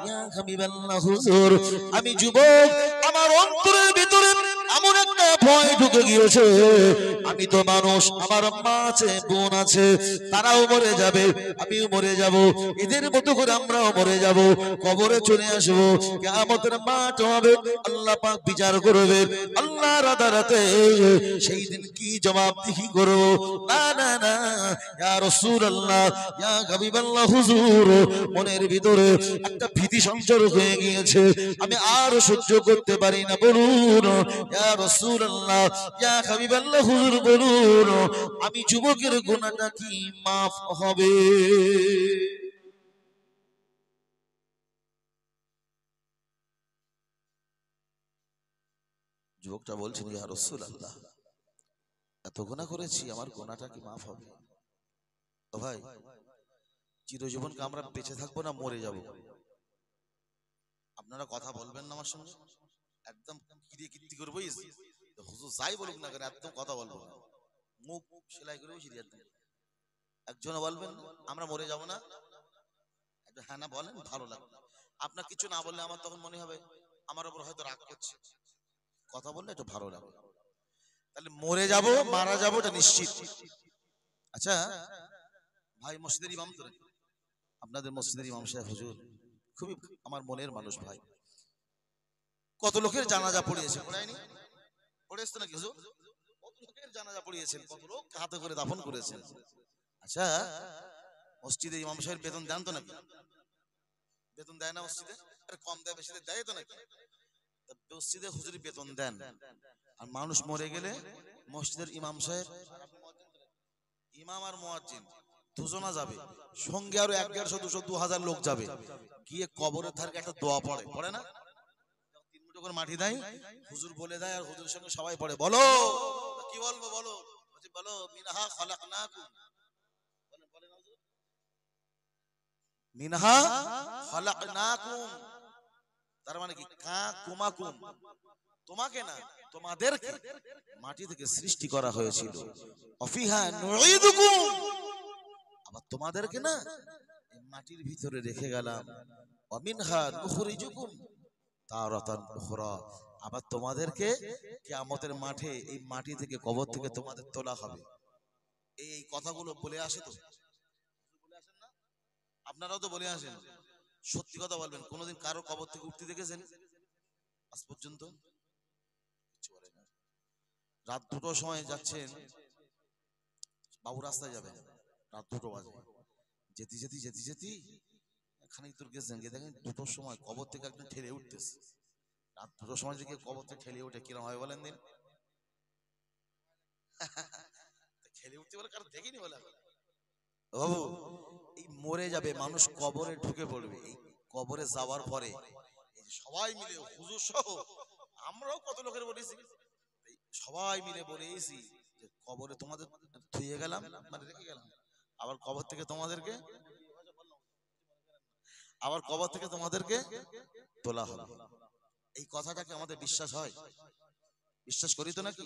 ইয়া হাবিবাল্লাহ, হুজুর, আমি যুবক, আমার অন্তরের ভিতরে এমন একটা ভয় ঢুকে গিয়েছে, আমি তো মানুষ, আমার মা আছে, বোন আছে, তারাও মরে যাবে, আমিও মরে যাব, এদের মতো করে আমরাও মরে যাব, কবরে চলে আসবো, কিয়ামতের মাঠ হবে, আল্লাহ পাক বিচার করবে, আল্লাহর আদালতে সেই দিন কি জবাবদিহি করব? না না না, ইয়া রাসূলুল্লাহ, ইয়া হাবিবাল্লাহ, হুজুর, মনের ভিতরে একটা ভীতি সঞ্চার হয়ে গিয়েছে, আমি আর সহ্য করতে পারি না। বলুন ইয়া রাসূলুল্লাহ, ইয়া হাবিবাল্লাহ, হুজুর, বলুন আমি যুবকের গুনাহটা কি মাফ হবে? যুবকটা বলছেন, ইয়া রাসূলুল্লাহ, এত গুনাহ করেছি, আমার গুনাহটা কি মাফ হবে? ও ভাই, চিরজীবন কি আমরা বেঁচে থাকবো না মরে যাব? আপনারা কথা বলবেন না আমার সঙ্গে? একদম কিরে কীর্তি করবো, হুজুর যাই বলুক না কেন, একদম কথা বলবো না, মুখ সেলাই করে বসে দিয়ে একদম। একজনও বলবেন আমরা মরে যাব না? একটু হ্যাঁ না বলেন, ভালো লাগবে। আপনার কিছু না বললে আমার তখন মনে হবে আমার উপর হয়তো রাগ করছে, কথা বললে একটু ভালো লাগবে। তাহলে মরে যাব, মারা যাবো, এটা নিশ্চিত। আচ্ছা ভাই, মসজিদের ইমাম তো নাকি? আপনাদের মসজিদের ইমাম সাহেব হুজুর খুবই আমার মনের মানুষ ভাই। কত লোকের জানাজা পড়িয়েছে, পড়ায়নি? পড়েছে নাকি হুজুর? কত লোকের জানাজা পড়িয়েছেন, কত লোক হাতে করে দাফন করেছেন। আচ্ছা, মসজিদে ইমাম সাহেব বেতন দেন তো নাকি? বেতন দেয় না মসজিদে? আরে কম দেয় বেশি দেয় তো নাকি? মসজিদে হুজুরি বেতন দেন, আর মানুষ মরে গেলে মসজিদের ইমাম সাহেব, ইমাম আর মুয়াজ্জিন দুজনা যাবে, সঙ্গে আরো 100, 150, 2000 লোক যাবে, গিয়ে কবরের ধারে একটা দোয়া পড়ে, পড়ে না? 3 মুঠো করে মাটি দেয়, হুজুর বলে দেয়, আর হুজুরের সঙ্গে সবাই পড়ে। বলো কি বলবো, বলো, বলো মিনহা খালাকনাকুম, বলেন বলেন হুজুর, মিনহা খালাকনাকুম, তার মানে কি? কুমাকুম, তোমাকে না, তোমাদেরকে মাটি থেকে সৃষ্টি করা হয়েছিল, অফিহা নুঈদুকুম, আবার তোমাদেরকে না এই মাটির ভিতরে রেখে গেলাম, ওয়ামিনহা নুখরিজুকুম তারাতান উখরা, আবার তোমাদেরকে কিয়ামতের মাঠে এই মাটি থেকে, কবর থেকে তোমাদের তোলা হবে। এই কথাগুলো বলে আসে তো, বলে আসেন না? আপনারাও তো বলে আসেন। সত্যি কথা বলবেন, কোনোদিন কারো কবর থেকে উঠতে দেখেছেন আজ পর্যন্ত? কিছু বলে না। রাত 2টোর সময় যাচ্ছেন, বাবু রাস্তায় যাবেন, রাত 2টো বাজে, যেতে যেতে যেতে যেতে খানিক দূর গেছেন, গিয়ে দেখেন 2টোর সময় কবর থেকে একদম ঠেলে উঠতেছে। রাত 2টোর সময় যে কবর থেকে ঠেলে উঠে কিরম হয় বলেন দিন? ঠেলে উঠতে বলে কারো দেখিনি বলে বাবু, এই মরে যাবে মানুষ, কবরে ঢুকে পড়বে, এই কবরে যাওয়ার পরে এই সবাই মিলে, হুজুর সহ আমরাও কত লোকের বলেছি, সবাই মিলে বলেছি যে কবরে তোমাদের ধুয়ে গেলাম, মানে রেখে গেলাম, আবার কবর থেকে তোমাদেরকে, আবার কবর থেকে তোমাদেরকে তোলা হবে। এই কথাটাকে আমাদের বিশ্বাস হয়? বিশ্বাস করি তো নাকি?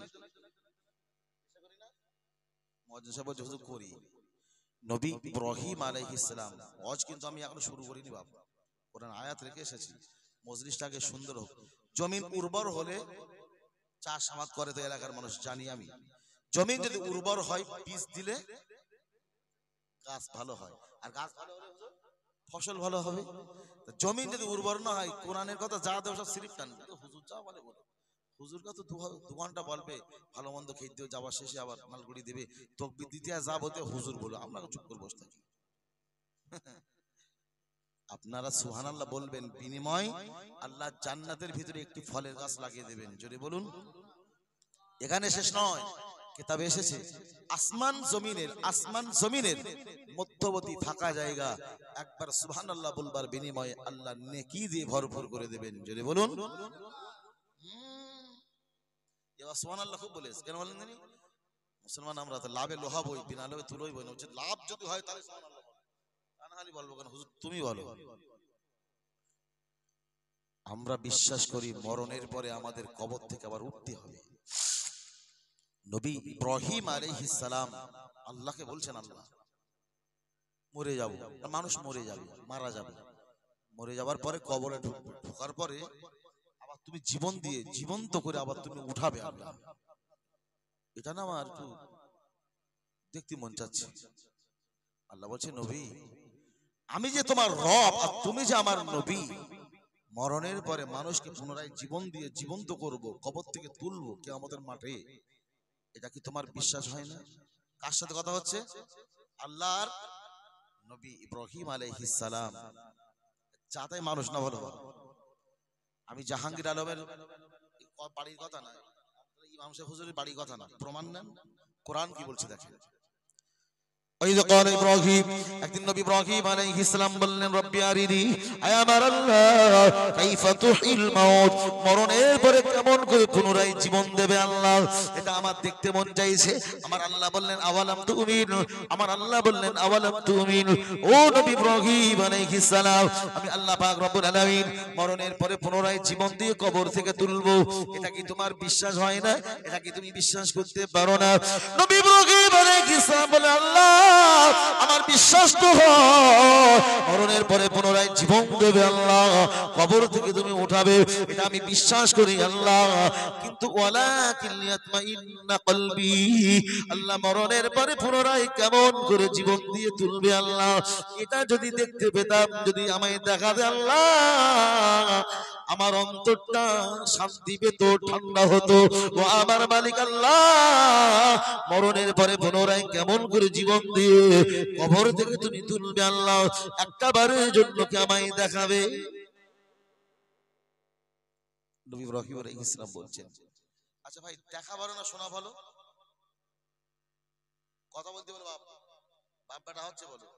মুয়াজ্জিন সাহেব বলছে হুজুর করি। নবী ইব্রাহিম আলাইহিস সালাম, হজ কিন্তু আমি এখনো শুরু করিনি বাবা, কোরআন আয়াত রেখে এসেছি, মজলিসটাকে সুন্দর হোক, জমিন উর্বর হলে চাষাবাদ করে তো এলাকার মানুষ, জানি আমি। জমিন যদি উর্বর হয়, বীজ দিলে গাছ ভালো হয়, আর গাছ ভালো হলে ফসল ভালো হবে। জমিন যদি উর্বর না হয়, কোরআনের কথা যা দেওয়া সব সিরিপ টান, হুজুর যা বলে বলে, হুজুরকে তো দু ঘন্টা বলবে, ভালো মন্দ খেতে যাওয়ার শেষে আবার মালগুড়ি দেবে, তকবির দিতে যা বলতে হুজুর বলো, আমরা চুপ করে বসে থাকি। আপনারা সুবহানাল্লাহ বলবেন, বিনিময় আল্লাহ জান্নাতের ভিতরে একটি ফলের গাছ লাগিয়ে দেবেন। জোরে বলুন। এখানে শেষ নয়, কিতাবে এসেছে আসমান জমিনের মধ্যবর্তী ফাঁকা জায়গা একবার সুবহানাল্লাহ বলবার বিনিময়ে আল্লাহ নেকি দিয়ে ভরপুর করে দেবেন। জোরে বলুন। এবার সুবহানাল্লাহ খুব বলেছে, কেন বলেন জানি? মুসলমান আমরা তো লাভে লোহাবই, বিনা লাভে তুলোই বই না। লাভ যদি হয় তাহলে সুবহানাল্লাহ বলো, কানহালি বলবো কেন? হুজুর তুমি বলো। আমরা বিশ্বাস করি মরণের পরে আমাদের কবর থেকে আবার উঠতে হবে। নবী ইব্রাহিম আলাইহিস সালাম আল্লাহকে বলছেন, আল্লাহ মরে যাব, মানুষ মরে যাবে, মারা যাবে, মরে যাবার পরে কবরে ঢুকবে, ঢোকার পরে আবার তুমি জীবন দিয়ে জীবন্ত করে আবার তুমি উঠাবে আল্লাহ। এটা না আমার একটু দেখতে মন চাচ্ছে। আল্লাহ বলছে, নবী আমি যে তোমার রব আর তুমি যে আমার নবী, মরণের পরে মানুষকে পুনরায় জীবন দিয়ে জীবন্ত করব, কবর থেকে তুলবো কিয়ামতের মাঠে, এটা কি তোমার বিশ্বাস হয় না? কার সাথে কথা হচ্ছে? আল্লাহর নবী ইব্রাহিম আলাইহিস সালাম। চাতাই মানুষ না, বলো। আমি জাহাঙ্গীর আলমের বাড়ির কথা না, ইমাম সাহেব হুজুরের বাড়ির কথা না, প্রমাণ নেন কোরআন কি বলছে দেখেন। ওই যে قال ইব্রাহিম, একদিন নবী ইব্রাহিম আলাইহিস সালাম বললেন, রব্বি আরিনি, আয় আমার আল্লাহ, কাইফা তুহিল মাউত, মরণের পরে কেমন করে পুনরায় জীবন দেবে আল্লাহ, এটা আমার দেখতে মন চাইছে। আমার আল্লাহ বললেন, আওয়ালাম তুমিন, আমার আল্লাহ বললেন, আওয়ালাম তুমিন, ও নবী ইব্রাহিম আলাইহিস সালাম, আমি আল্লাহ পাক রব্বুল আলামিন মরণের পরে পুনরায় জীবন দিয়ে কবর থেকে তুলবো, এটা কি তোমার বিশ্বাস হয় না? এটা কি তুমি বিশ্বাস করতে পারো না? নবী ইব্রাহিম আলাইহিস সালাম বলে, আল্লাহ আমার বিশ্বাস তো হয় মরণের পরে পুনরায় জীবন দেবে আল্লাহ, কবর থেকে তুমি উঠাবে, এটা আমি বিশ্বাস করি আল্লাহ, কিন্তু ওয়ালাকিন লিয়াতমাইন্না কলবি, আল্লাহ মরণের পরে পুনরায় কেমন করে জীবন দিয়ে তুলবে আল্লাহ, এটা যদি দেখতে পেতাম, যদি আমায় দেখাবে আল্লাহ, আমার অন্তরটা শান্তি পেত, ঠান্ডা হতো। ও আমার মালিক আল্লাহ, মরণের পরে পুনরায় কেমন করে জীবন দিয়ে কবর থেকে তুমি তুলবে আল্লাহ, একটা বারের জন্য কি আমায় দেখাবে? নবী ইব্রাহিম আলাইহিস সালাম বলছেন, আচ্ছা ভাই, দেখা ভালো না শোনা ভালো? কথা বলতে বলো, বাপ বাপটা হচ্ছে বলো,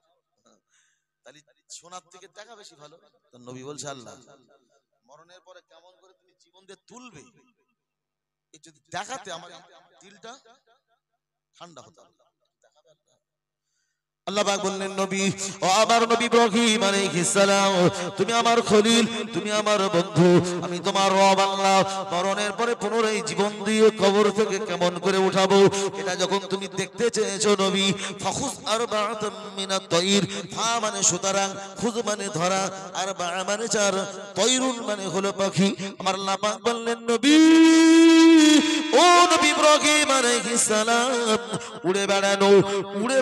তাহলে শোনার থেকে দেখা বেশি ভালো। তো নবী বলছে, আল্লাহ মরণের পরে কেমন করে তুমি জীবন দিয়ে তুলবে, এই যদি দেখাতে আমার দিলটা ঠান্ডা হতো। আল্লাহ পাক বললেন, নবী, ও আমার নবী ইব্রাহিম আলাইহিস সালাম, তুমি আমার খলিল, তুমি আমার বন্ধু, আমি তোমার রব আল্লাহ, মরণের পরে পুনরায় জীবন দিয়ে কবর থেকে কেমন করে উঠাবো, এটা যখন তুমি দেখতে চেয়েছো নবী, ফাখুজ আরবাআতাম মিনাত তাইর, ফা মানে সুতরাং, খুজ মানে ধরা, আর বা মানে চার, তাইরুন মানে হলো পাখি। আমার আল্লাহ পাক বললেন, নবী, ও নবী ইব্রাহিম আলাইহিস সালাম, উড়ে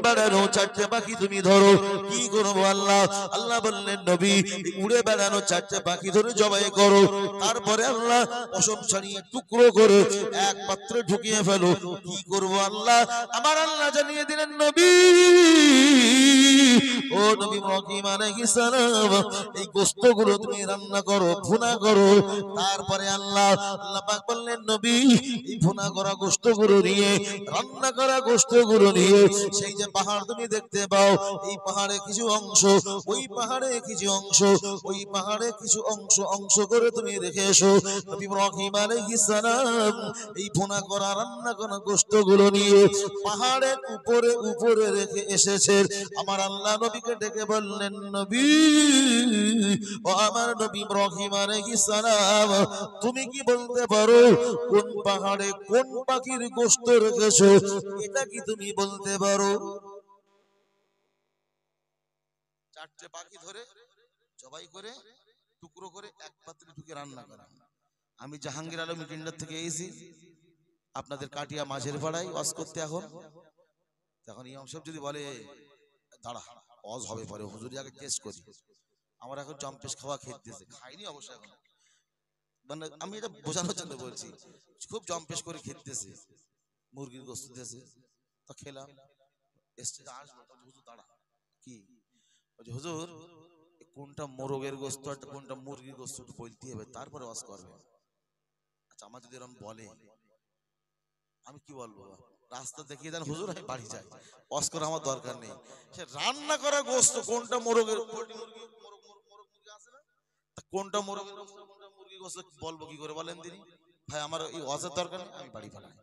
বেড়ানো চারটে পাখি তুমি ধরো। কি করবো আল্লাহ? আল্লাহ বললেন, নবী উড়ে বেড়ানো চারটে পাখি ধরে জবাই করো, তারপরে আল্লাহ পশম ছাড়িয়ে টুকরো করে এক পাত্রে ঢুকিয়ে ফেলো। কি করবো আল্লাহ? আমার আল্লাহ জানিয়ে দিলেন, নবী, ও নবী ইব্রাহিম আলাইহিস সালাম, এই গোশতগুলো তুমি রান্না করো, ভুনা করো। তারপরে আল্লাহ পাক বললেন, নবী এই ভুনা করা গোশতগুলো নিয়ে, রান্না করা গোশতগুলো নিয়ে, সেই যে পাহাড় তুমি দেখতে পাও, এই পাহাড়ে কিছু অংশ, ওই পাহাড়ে কিছু অংশ, ওই পাহাড়ে কিছু অংশ অংশ করে তুমি রেখে এসো। নবী ইব্রাহিম আলাইহিস সালাম এই ভুনা করা রান্না করা গোশতগুলো নিয়ে পাহাড়ের উপরে উপরে রেখে এসেছেন। আমার আল্লাহ নবীকে ডেকে বললেন, নবী, ও আমার নবী ইব্রাহিম আলাইহিস সালাম, তুমি কি বলতে পারো কোন পাহাড়ে কোন পাখির গোশত রেখেছো? এটা কি তুমি বলতে পারো? চারটে পাখি ধরে জবাই করে টুকরো করে এক পাত্রে ঢুকে রান্না করা। আমি জাহাঙ্গীর আলম টিন্ডার থেকে এসেছি আপনাদের কাটিয়া মাঝের পাড়ায় ওয়াজ করতে। এখন ইমাম সাহেব যদি বলে দাঁড়া ওয়াজ হবে পরে, হুজুরি আগে টেস্ট করি, আমার এখন জম্পেশ খাওয়া খেতেছে, খাইনি অবশ্য এখন, মানে আমি এটা বোঝানোর জন্য বলছি, খুব জম্পেশ করে খেতেছে, মুরগির গোস্ত দিয়েছে, তো খেলাম। এসছে আসবো, হুজুর দাঁড়া, কি হুজুর কোনটা মোরগের গোস্ত আর কোনটা মুরগির গোস্ত বলতে হবে, তারপরে ওয়াজ করবে। আচ্ছা আমার যদি এরকম বলে আমি কি বলবো, রাস্তা দেখিয়ে দেন হুজুর, আমি বাড়ি যাই, ওয়াজ করা আমার দরকার নেই। সে রান্না করা গোস্ত কোনটা মোরগের, কোনটা মোরগের গোস্ত কোনটা মুরগির গোস্ত বলবো কি করে বলেন তিনি? ভাই আমার এই ওয়াজের দরকার নেই, আমি বাড়ি পালাই।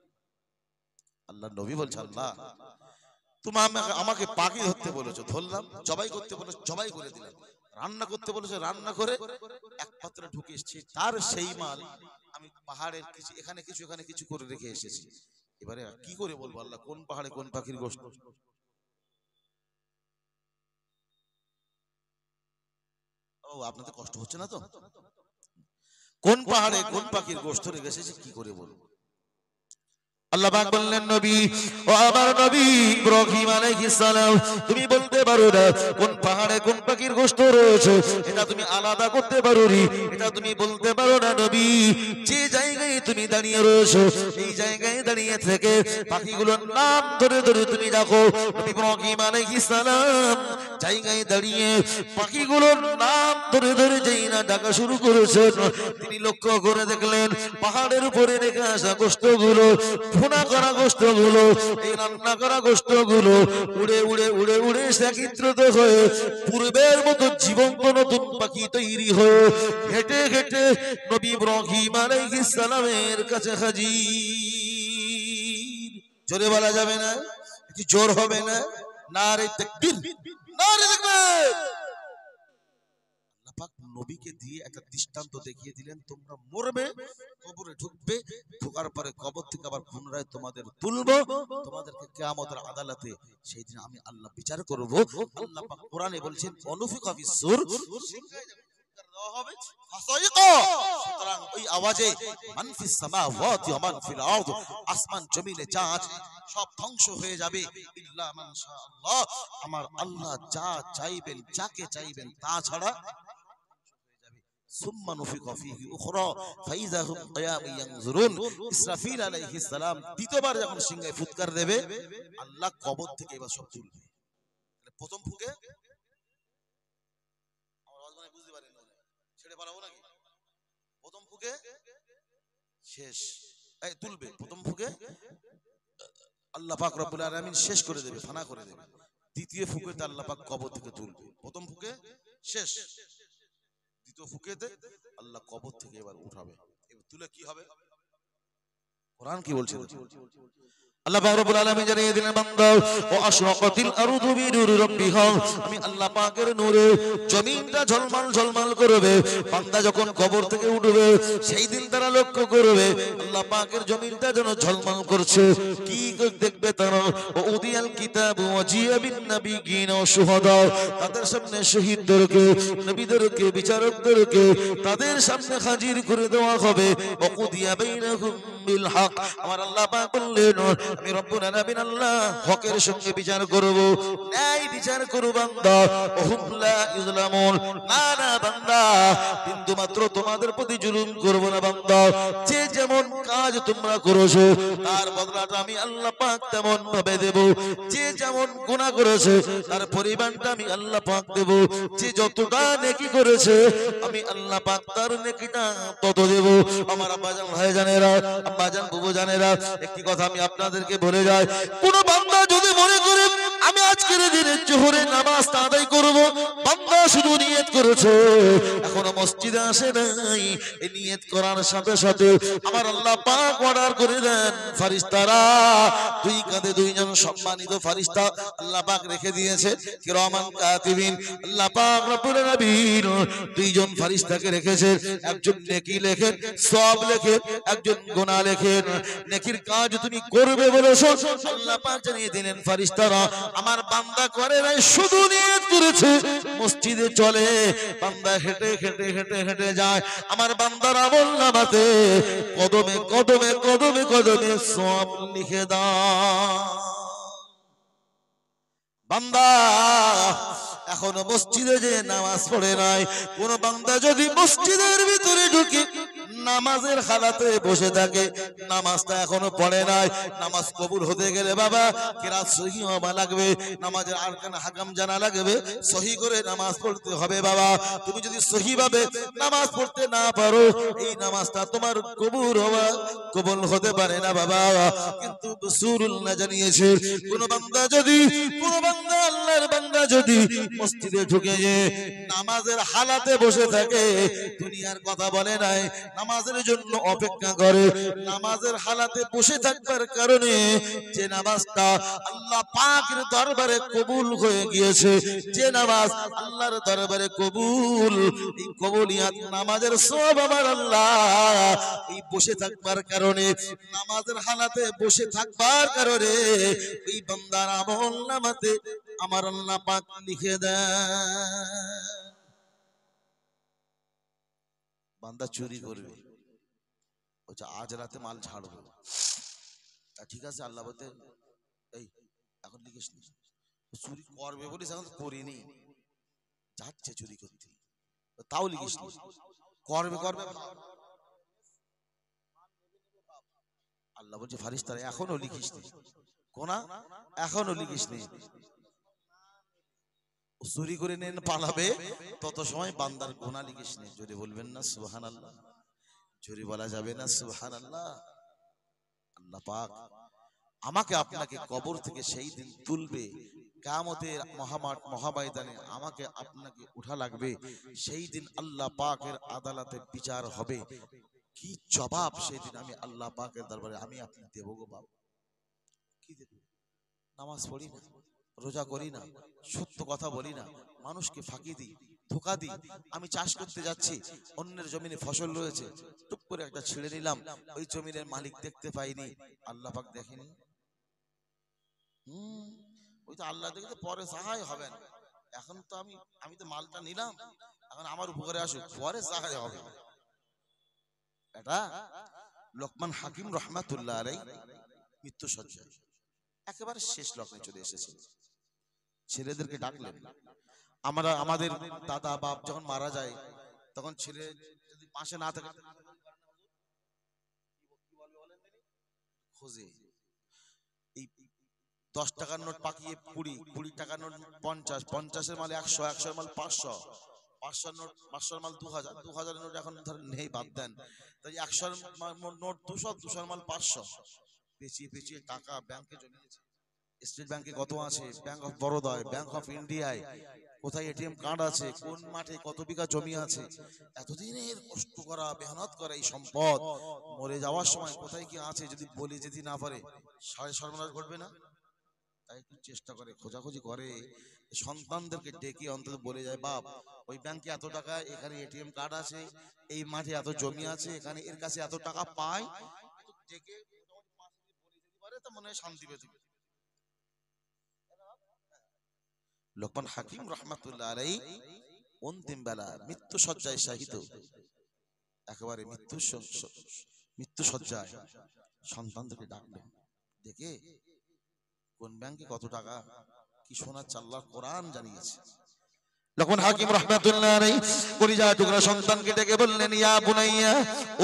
আল্লাহ নবী বলছে, আল্লাহ তুমি আমাকে পাখি ধরতে বলেছো, ধরলাম, জবাই করতে বলেছো, জবাই করে দিলাম, রান্না করতে বলেছো, রান্না করে এক পাত্রে ঢুকে এসেছি, তার সেই মাল আমি পাহাড়ের কিছু এখানে কিছু এখানে কিছু করে রেখে এসেছি। এবারে কি করে বলবো আল্লাহ কোন পাহাড়ে কোন পাখির গোশত? ও আপনাদের কষ্ট হচ্ছে না তো? কোন পাহাড়ে কোন পাখির গোশত রেখে এসেছি কি করে বলবো? আল্লাহ পাক বললেন, নবী ও আমার নবী ইব্রাহিম আলাইহিস সালাম, তুমি বলতে পারো না কোন পাহাড়ে কোন পাখির গোশত রয়েছে, এটা তুমি আলাদা করতে পারো নি, এটা তুমি বলতে পারো না নবী। যে জায়গায় তুমি দাঁড়িয়ে রয়েছো এই জায়গায় দাঁড়িয়ে থেকে পাখিগুলোর নাম ধরে ধরে তুমি দেখো। নবী ইব্রাহিম আলাইহিস সালাম জায়গায় দাঁড়িয়ে পাখিগুলোর নাম ধরে ধরে যেই না ডাকা শুরু করেছেন, তিনি লক্ষ্য করে দেখলেন পাহাড়ের উপরে রেখে আসা গোশতগুলো, ভুনা করা গোশতগুলো, এই রান্না করা গোশতগুলো উড়ে উড়ে উড়ে উড়ে একত্রিত হয়ে পূর্বের মতো জীবন্ত নতুন পাখি তৈরি হয়ে হেঁটে হেঁটে নবী ইব্রাহিম আলাইহিস সালামের কাছে হাজির। জোরে বলা যাবে না? কি জোর হবে না? নারে তাকবীর, নারে তাকবীর। আল্লাহ পাক নবীকে দিয়ে একটা দৃষ্টান্ত দেখিয়ে দিলেন, তোমরা মরবে, কবরে ঢুকবে, ঢোকার পরে কবর থেকে আবার পুনরায় তোমাদের তুলবো, তোমাদেরকে কিয়ামতের আদালতে সেই দিন আমি আল্লাহ বিচার করব। আল্লাহ পাক কোরআনে বলছেন অনুফিকা ফিস-সূর, সিংহায় যখন ফুৎকার দেওয়া হবে, ফাসাইকা, সুতরাং ওই আওয়াজে মান ফিস সামাওয়াতি ওয়া মান ফিল আরদ, আসমান জমিনে যা আছে সব ধ্বংস হয়ে যাবে, ইল্লা মান শাআল্লাহ, আমার আল্লাহ যা চাইবেন যাকে চাইবেন তা ছাড়া। সুম্মা নুফিকা ফীহি উখরা ফাইযা হুম কিয়ামুন ইয়ানজুরুন, ইসরাফিল আলাইহিস সালাম দ্বিতীয়বার যখন সিংহায় ফুৎকার দেবে, আল্লাহ কবর থেকে এবার সব তুলবে। প্রথম ফুঁকে আমার আওয়াজ মানে বুঝতে পারেন না, ছেড়ে পালাবো নাকি? প্রথম ফুঁকে শেষ, এই তুলবে, প্রথম ফুঁকে আল্লাহ পাক রব্বুল আলামিন শেষ করে দেবে, ফানা করে দেবে। দ্বিতীয় ফুঁকেতে আল্লাহ পাক কবর থেকে তুলবে। প্রথম ফুঁকে শেষ, দ্বিতীয় ফুঁকেতে আল্লাহ কবর থেকে এবার উঠাবে। এবার তুলে কি হবে? কোরআন কি বলছে? আল্লাহ পাক রব্বুল আলামিন জানিয়ে দিলেন, বান্দা ও আশরাকাতিল আরদু বিনুরি রাব্বিহা, আমি আল্লাহ পাকের নূরে জমিনটা ঝলমল ঝলমল করবে। বান্দা যখন কবর থেকে উঠবে সেই দিন তারা লক্ষ্য করবে আল্লাহ পাকের জমিনটা যেন ঝলমল করছে। কি দেখবে তারা? ও উদিয়াল কিতাব ওয়া জিয়া বিন নাবিয়িন ওয়া শুহাদা, তাদের সামনে শহীদদেরকে, নবীদেরকে, বিচারকদেরকে তাদের সামনে হাজির করে দেওয়া হবে। ও কুদিয়া বাইনাহুম বিল হক, আমার আল্লাহ পাক বললেন আমি রব্বুল আলামিন আল্লাহ হকের সঙ্গে বিচার করব, ন্যায় বিচার করব বান্দা। ওহুম লা ইউযলামুন, না না বান্দা বিন্দু মাত্র তোমাদের প্রতি জুলুম করব না বান্দা। যে যেমন কাজ তোমরা করেছো তার বদলাটা আমি আল্লাহ পাক তেমন ভাবে দেব। যে যেমন গুনাহ করেছে তার পরিমাণটা আমি আল্লাহ পাক দেব। যে যতটা নেকি করেছে আমি আল্লাহ পাক তার নেকিটা তত দেব। আমার আব্বাজান ভাইজানেরা, আব্বাজান বুবুজানেরা, একটি কথা আমি আপনাদেরকে বলে যাই, কোন বান্দা যদি মনে করে আমি আজকের দিনে জোহরের নামাজ আদায় করব, বান্দা শুধু নিয়ত করেছে, এখনো মসজিদে আসে নাই, এই নিয়ত করার সাথে সাথে আমার আল্লাহ পাক অর্ডার করে দেন ফেরেশতারা, দুই কাঁধে দুইজন সম্মানিত ফেরেশতা আল্লাহ পাক রেখে দিয়েছে, কিরামান কাতিবিন। আল্লাহ পাক রব্বুল আলামিন দুইজন ফেরেশতাকে রেখেছেন, একজন নেকি লেখেন, সওয়াব লেখেন, একজন গুনাহ লেখেন। নেকির কাজ তুমি করবে বলেছো, আল্লাহ পাক জানিয়ে দিলেন ফেরেশতারা আমার বান্দা করে নাই, শুধু নিয়ত করেছে, মসজিদে চলে, বান্দা হেঁটে হেঁটে হেঁটে হেঁটে যায়, আমার বান্দার আমলনামাতে কদমে কদমে কদমে কদমে সওয়াব লিখে দাও। বান্দা এখনো মসজিদে যে নামাজ পড়ে নাই। কোন বান্দা যদি মসজিদের ভিতরে ঢুকে নামাজের হালাতে বসে থাকে, নামাজটা এখনো পড়ে নাই, নামাজ কবুল হতে গেলে বাবা কিরাত সহি হওয়া লাগবে, নামাজের আরকান হাকাম জানা লাগবে, সহি করে নামাজ পড়তে হবে বাবা। তুমি যদি সহি ভাবে নামাজ পড়তে না পারো, এই নামাজটা তোমার কবুল হতে পারে না বাবা। কিন্তু রাসূলুল্লাহ জানিয়েছে, কোন বান্দা আল্লাহর বান্দা যদি মসজিদে ঢুকে যে নামাজের হালাতে বসে থাকে, দুনিয়ার কথা বলে নাই, নামাজের জন্য অপেক্ষা করে, নামাজের হালাতে বসে থাকবার কারণে যে নামাজটা আল্লাহ পাকের দরবারে কবুল হয়ে গিয়েছে, যে নামাজ আল্লাহর দরবারে কবুল, এই কবুলিয়াত নামাজের সওয়াব আমার আল্লাহ এই বসে থাকবার কারণে, নামাজের হালাতে বসে থাকবার কারণে এই বান্দার আমলনামাতে আমার আল্লাহ পাক লিখে দেন। বান্দা চুরি করবে, বলছে আজ রাতে মাল ঝাড়বো, তা ঠিক আছে, আল্লাহ বলতে এই এখন লিখিস নি, চুরি করবে বলিস এখন করিনি, যাচ্ছে চুরি করতে, তাও লিখিস নি, করবে আল্লাহ বলছে ফারিস্তারা এখনো লিখিস নি, কোনা এখনো লিখিস নি, চুরি করে নেন পালাবে, তত সময় বান্দার গুনাহ লিখিস নি। জোরে বলবেন না সুবহানাল্লাহ? জোরে বলা যাবে না সুবহানাল্লাহ? আল্লাহ পাক আমাকে আপনাকে কবর থেকে সেই দিন তুলবে, কিয়ামতের মহামাঠ মহাময়দানে আমাকে আপনাকে উঠা লাগবে, সেই দিন আল্লাহ পাকের আদালতে বিচার হবে, কি জবাব সেই দিন আমি আল্লাহ পাকের দরবারে আমি আপনি দেব গো বাবা? কি দেব? নামাজ পড়ি না, রোজা করি না, সত্য কথা বলি না, মানুষকে ফাঁকি দিই, ধোঁকা দিই, আমি চাষ করতে যাচ্ছি, অন্যের জমিনে ফসল রয়েছে, টুক করে একটা ছেড়ে নিলাম, ওই জমিনের মালিক দেখতে পাইনি, আল্লাহ পাক দেখেনি, ওই তো আল্লাহ দেখে পরে সাহায্য হবে না, এখন তো আমি তো মালটা নিলাম, এখন আমার উপকারে আসুক, পরে সাহায্য হবে। এটা লোকমান হাকিম রহমাতুল্লাহ আলাইহি মৃত্যু সজ্জায় একেবারে শেষ লগ্নে চলে এসেছে, ছেলেদেরকে ডাকলেন। আমাদের দাদা বাপ যখন মারা যায়, তখন ছেলে যদি পাশে না থাকে খোঁজে, এই 10 টাকার নোট পাকিয়ে 20, 20 টাকার নোট 50, 50-এর মাল 100, 100-এর মাল 500, 500 নোট 500-এর মাল 2000, 2000-এর নোট এখন ধরেন নেই, বাদ দেন, তাই 100-এর নোট 200, 200-এর মাল 500, পেঁচিয়ে টাকা ব্যাংকে জমিয়েছে। স্টেট ব্যাংকে কত আছে, ব্যাংক অফ বরোদায়, ব্যাংক অফ ইন্ডিয়ায়, কোথায় এটিএম কার্ড আছে, কোন মাঠে কত বিঘা জমি আছে, এতদিনের কষ্ট করা মেহনত করা এই সম্পদ মরে যাওয়ার সময় কোথায় কি আছে যদি বলে যেতে না পারে, সাড়ে সর্বনাশ ঘটবে না? তাই একটু চেষ্টা করে, খোঁজাখুঁজি করে, সন্তানদেরকে ডেকে অন্তত বলে যায়, বাপ ওই ব্যাংকে এত টাকা, এখানে এটিএম কার্ড আছে, এই মাঠে এত জমি আছে, এখানে এর কাছে এত টাকা পায়, ডেকে তো মনে হয় শান্তি পেতে। লোকমান হাকিম রহমাতুল্লাহ আলাইহি অন্তিম বেলা মৃত্যু সজ্জায় শায়িত, একেবারে মৃত্যু সজ্জায় সন্তানদেরকে ডাকলেন, দেখে কোন ব্যাংকে কত টাকা কি শোনাচ্ছে, আল্লাহর কোরআন জানিয়েছে। লোকমান হাকিম রহমাতুল্লাহ আলাইহি কলিজা টুকরা সন্তানকে ডেকে বললেন, ইয়া বুনাইয়া,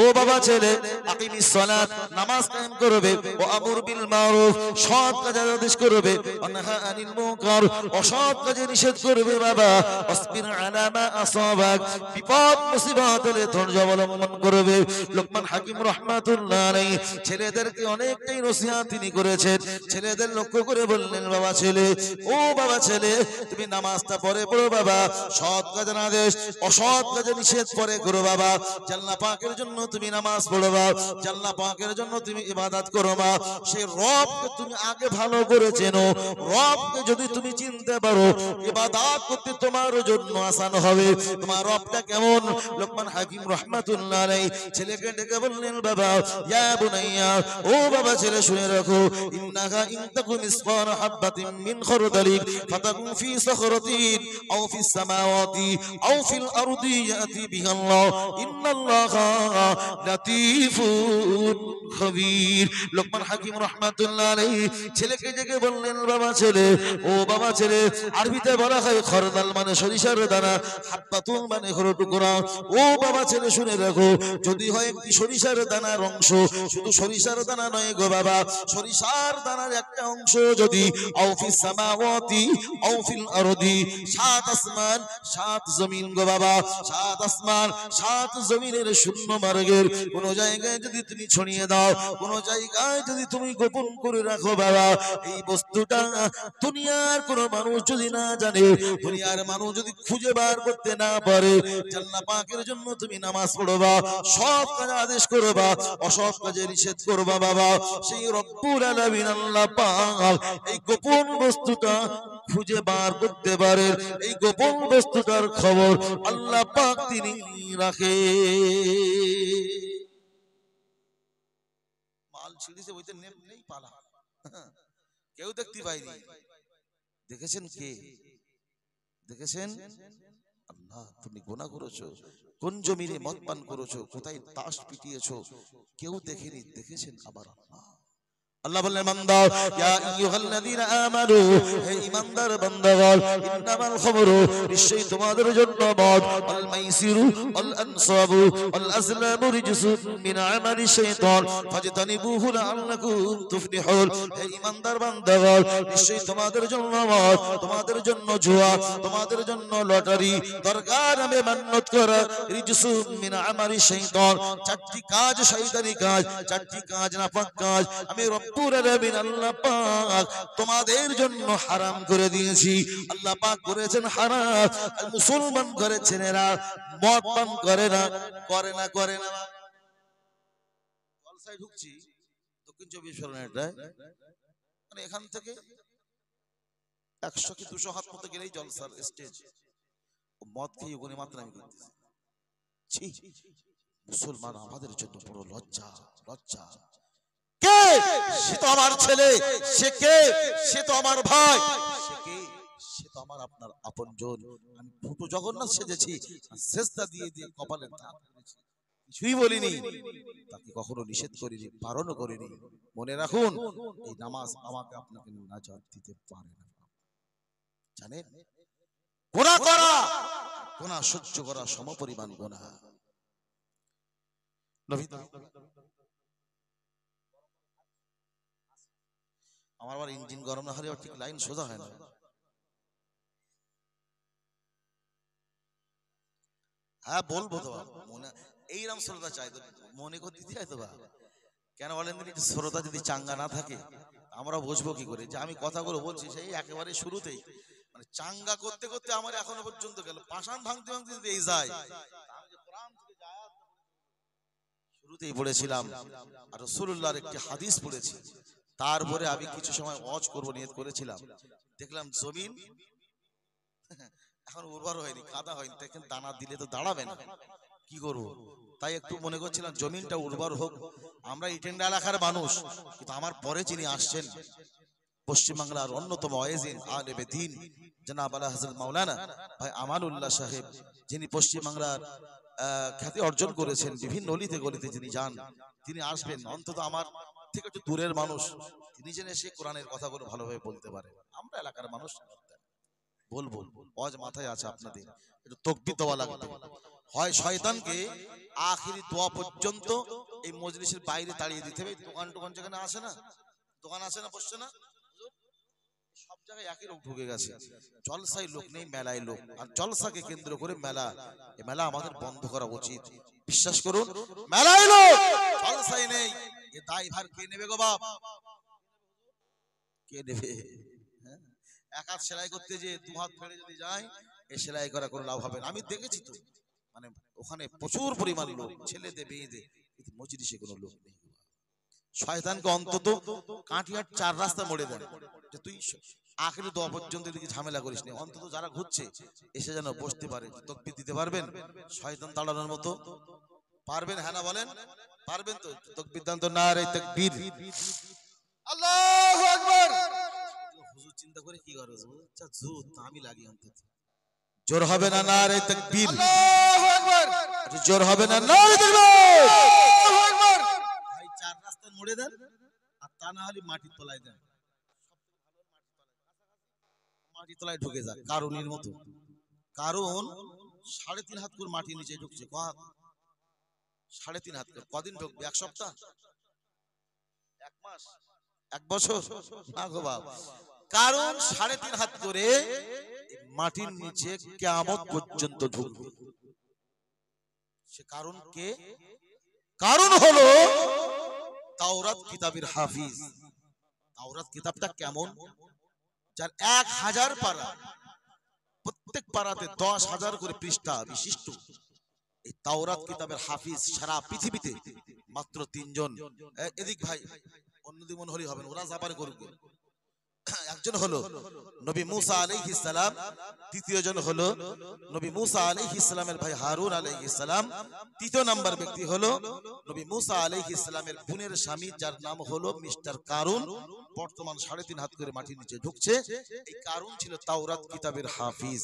ও বাবা ছেলে, আকিমিস সালাত, নামাজ কায়েম করবে, ও আমর বিল মারুফ, সৎ কাজের আদেশ করবে, অনহা আনিল মুনকার, অসৎ কাজে নিষেধ করবে বাবা, আসবির আলা মা আসাবাক, বিপদ মুসিবত হলে ধৈর্য অবলম্বন করবে। লোকমান হাকিম রহমাতুল্লাহ আলাইহি ছেলেদেরকে অনেকটাই নসিহত তিনি করেছেন, ছেলেদের লক্ষ্য করে বললেন, বাবা ছেলে, ও বাবা ছেলে, তুমি নামাজটা পড়ে পড়ো বাবা, সৎ কাজের আদেশ, অসৎ কাজে নিষেধ পরে করো বাবা, আল্লাহ পাকের জন্য তুমি নামাজ পড়ো বাবা, আল্লাহ পাকের জন্য তুমি ইবাদত করো মা, সেই রবকে তুমি আগে ভালো করে চেনো, রবকে যদি তুমি চিনতে পারো, ইবাদত করতে তোমার জন্য আসান হবে। তোমার রবটা কেমন? লোকমান হাকিম রাহমাতুল্লাহ আলাইহি ছেলেকে ডেকে বললেন, বাবা, ইয়া বুনাইয়া, ও বাবা ছেলে শুনে রাখো, ইন্নাহা ইন তাকুম মিসকাল হাববাতিন মিন খারদালিন ফাতাকুন ফি সাখরাতিন আও ফি ফিস সামাওয়াতি আও ফিল আরদি ইয়াতি বিহাল্লাহ ইন্নাল্লাহা লাতীফুন খবীর। লোকমান হাকিম রাহমাতুল্লাহ আলাইহি ছেলেকে ডেকে বললেন, বাবা ছেলে, ও বাবা ছেলে, আরবিতে বলা হয় খরদাল মানে সরিষার দানা, হাব্বাতুন মানে হলো টুকরা। ও বাবা ছেলে শুনে রাখো, যদি হয় একটি সরিষার দানার অংশ, শুধু সরিষার দানা নয় গো বাবা, সরিষার দানার একটা অংশ যদি আও ফিস সামাওয়াতি আও ফিল আরদি, সাত আসমান সাত জমিন গো বাবা, সাত আসমান সাত জমিনের শূন্য মার্গের কোন জায়গায় যদি তুমি ছড়িয়ে দাও, কোন জায়গায় যদি তুমি গোপন করে রাখো বাবা, এই বস্তুটা দুনিয়ার কোন মানুষ যদি না জানে, দুনিয়ার মানুষ যদি খুঁজে বার করতে না পারে, আল্লাহ পাকের জন্য তুমি নামাজ পড়বা, সৎ কাজ আদেশ করবা, অসৎ কাজে নিষেধ করবা বাবা, সেই রব্বুল আলামিন আল্লাহ পাক এই গোপন বস্তুটা খুঁজে বার করতে পারে। এই গোপন বস্তুটার খবর আল্লাহ পাক তিনি রাখে। মাল ছিড়িছে ওইতে নেই পালা, কেউ দেখতে পাইনি। দেখেছেন কে? দেখেছেন আল্লাহ। তুমি গুনাহ করেছো, কোন জমিনে মদ পান করেছো, কোথায় তাস পিটিয়েছো, কেউ দেখেনি, দেখেছেন আবার আল্লাহ। আল্লাহ বললেন, বান্দা, ইয়া আইয়ুহাল্লাযীনা আমানু, হে ঈমানদার বান্দাগণ, ইন্নামাল খামরু, নিশ্চয়ই তোমাদের জন্য মদ, ওয়াল মাইসিরু ওয়াল আনসাবু ওয়াল আজলামু রিজসুম মিন আমালি শাইতান ফাজতানিবুহু লাআল্লাকুম তুফলিহুন। হে ঈমানদার বান্দাগণ, নিশ্চয়ই তোমাদের জন্য মদ, তোমাদের জন্য জুয়া, তোমাদের জন্য লটারি, দরকার নামে মান্নত করা, রিজসুম মিন আমালি শাইতান, চারটি কাজ শয়তানি কাজ, চারটি কাজ নাপাক কাজ আমি রব্বুল আলামিন আল্লাহ পাক তোমাদের জন্য হারাম করে দিয়েছি। আল্লাহ পাক করেছেন হারাম, আর মুসলমান করেছেন এরা মদ পান করে না, করে না, করে না। জলসায় ঢুকছি দক্ষিণ 24 পরগনায়, মানে এখান থেকে 100 কি 200 হাত মতো গেলেই জলসার স্টেজ, মদ খেয়ে ওখানে মাত্রামি করতেছে। ছি, মুসলমান আমাদের জন্য বড় লজ্জা, লজ্জা। কে? সে তো আমার ছেলে। সে কে? সে তো আমার ভাই। সে কে? সে তো আমার আপনার আপনজন। আমি ছোট জগন্নাথ সেজেছি, সেজদা দিয়ে দিয়ে কপালে দাগ করেছি, কিছুই বলিনি, তাকে কখনো নিষেধ করিনি, বারণও করিনি। মনে রাখুন, এই নামাজ আমাকে আপনাকে নাজাত দিতে পারে না। জানেন, গুনাহ করা, গুনাহ সহ্য করা সমপরিমাণ গুনাহ। নবী আমার আবার ইঞ্জিন গরম না হলে ঠিক লাইন সোজা হয় না। হ্যাঁ বলবো তো মনে, এইরকম শ্রোতা চাই তো, মনে করতে চাই তো বা কেন বলেন, শ্রোতা যদি চাঙ্গা না থাকে আমরা বুঝবো কি করে যে আমি কথাগুলো বলছি সেই একেবারে শুরুতেই, মানে চাঙ্গা করতে করতে আমার এখনো পর্যন্ত গেল, পাষাণ ভাঙতে ভাঙতে যদি এই যায়। শুরুতেই পড়েছিলাম আর রাসূলুল্লাহর একটি হাদিস পড়েছি, তারপরে আমি কিছু সময় ওয়াজ করব নিয়ত করেছিলাম, দেখলাম জমিন এখন উর্বর হয়নি, কাদা হয়নি, দেখেন দানা দিলে তো দাঁড়াবে না, কি করব? তাই একটু মনে করছিলাম জমিনটা উর্বর হোক। আমরা ইটেন্ডা এলাকার মানুষ, কিন্তু আমার পরে যিনি আসছেন পশ্চিমবাংলার অন্যতম ওয়াইজিন আলেমে দ্বীন জনাব আলা হযরত মাওলানা ভাই আমানুল্লাহ সাহেব, যিনি পশ্চিমবাংলার খ্যাতি অর্জন করেছেন, বিভিন্ন অলিতে গলিতে যিনি যান, তিনি আসবেন। অন্তত আমার থেকে একটু দূরের মানুষ, তিনি যেন এসে কোরআনের কথাগুলো ভালোভাবে বলতে পারে। আমরা এলাকার মানুষ বলবো, ওয়াজ মাথায় আছে আপনাদের, একটু তাকবীর দেওয়া লাগবে। হয় শয়তানকে আখিরি দোয়া পর্যন্ত এই মজলিসের বাইরে তাড়িয়ে দিতে হবে। দোকান টোকান যেখানে আসে না, দোকান আসে না, বসছে না, সব জায়গায় একই লোক ঢুকে গেছে। জলসায় লোক নেই, মেলায় লোক, আর জলসাকে কেন্দ্র করে মেলা। এই মেলা আমাদের বন্ধ করা উচিত। বিশ্বাস করুন, মেলায় লোক, জলসায় নেই। এ দায়ভার কে নেবে গো বাপ? কে নেবে? এক হাত সেলাই করতে যে দু হাত ফেড়ে যদি যায়, এ সেলাই করা কোনো লাভ হবে না। আমি দেখেছি তো, মানে ওখানে প্রচুর পরিমাণ লোক, ছেলেদের মেয়েদের, কিন্তু মজলিসে কোনো লোক নেই। শয়তানকে অন্তত কাটিয়ার 4 রাস্তা মোড়ে দেন যে তুই আখেরি দোয়া পর্যন্ত দিকে ঝামেলা করিস না, অন্তত যারা ঘুরছে এসে যেন বসতে পারে। তাকবীর দিতে পারবেন শয়তান তাড়ানোর মতো? পারবেন? হ্যাঁ না বলেন, পারবেন তো? তাকবীর দান তো, নারে তাকবীর, আল্লাহু আকবার। হুজুর চিন্তা করে কি করবে, আচ্ছা জুত আমি লাগি অন্তত জোর হবে না নারে তাকবীর, আল্লাহু আকবার, জোর হবে না নারে তাকবীর। আল্লাহু আকবার। ভাই চার রাস্তার মোড়ে দেন, আর তা না হলে মাটির তলায় দেন, মাটির তলায় ঢুকে যাক কারণের মতো। কারণ 3.5 হাত করে মাটি নিচে ঢুকছে। 3.5 হাত করে কদিন ঢুকবে? এক সপ্তাহ, এক মাস, এক বছর? না গো বাবা, কারণ 3.5 হাত করে মাটির নিচে কিয়ামত পর্যন্ত ঢুকবে। সে কারণ কে? কারণ হলো তাওরাত কিতাবের হাফিজ। তাওরাত কিতাবটা কেমন? যার 1000 পারা, প্রত্যেক পারাতে 10,000 করে পৃষ্ঠা বিশিষ্ট এই তাওরাত কিতাবের হাফিজ সারা পৃথিবীতে মাত্র 3 জন। এদিক ভাই, অন্যদিক মনে হলেই হবে না, ওরা যাবার করবে। একজন হলো নবী মুসা আলাইহিস সালাম, দ্বিতীয় জন হলো নবী মুসা আলাইহিস সালামের ভাই হারুন আলাইহিস সালাম, তৃতীয় নাম্বার ব্যক্তি হলো নবী মুসা আলাইহিস সালামের বোনের স্বামী, যার নাম হলো মিস্টার কারুন। বর্তমান 3.5 হাত করে মাটির নিচে ঢুকছে। এই কারুন ছিল তাওরাত কিতাবের হাফিজ।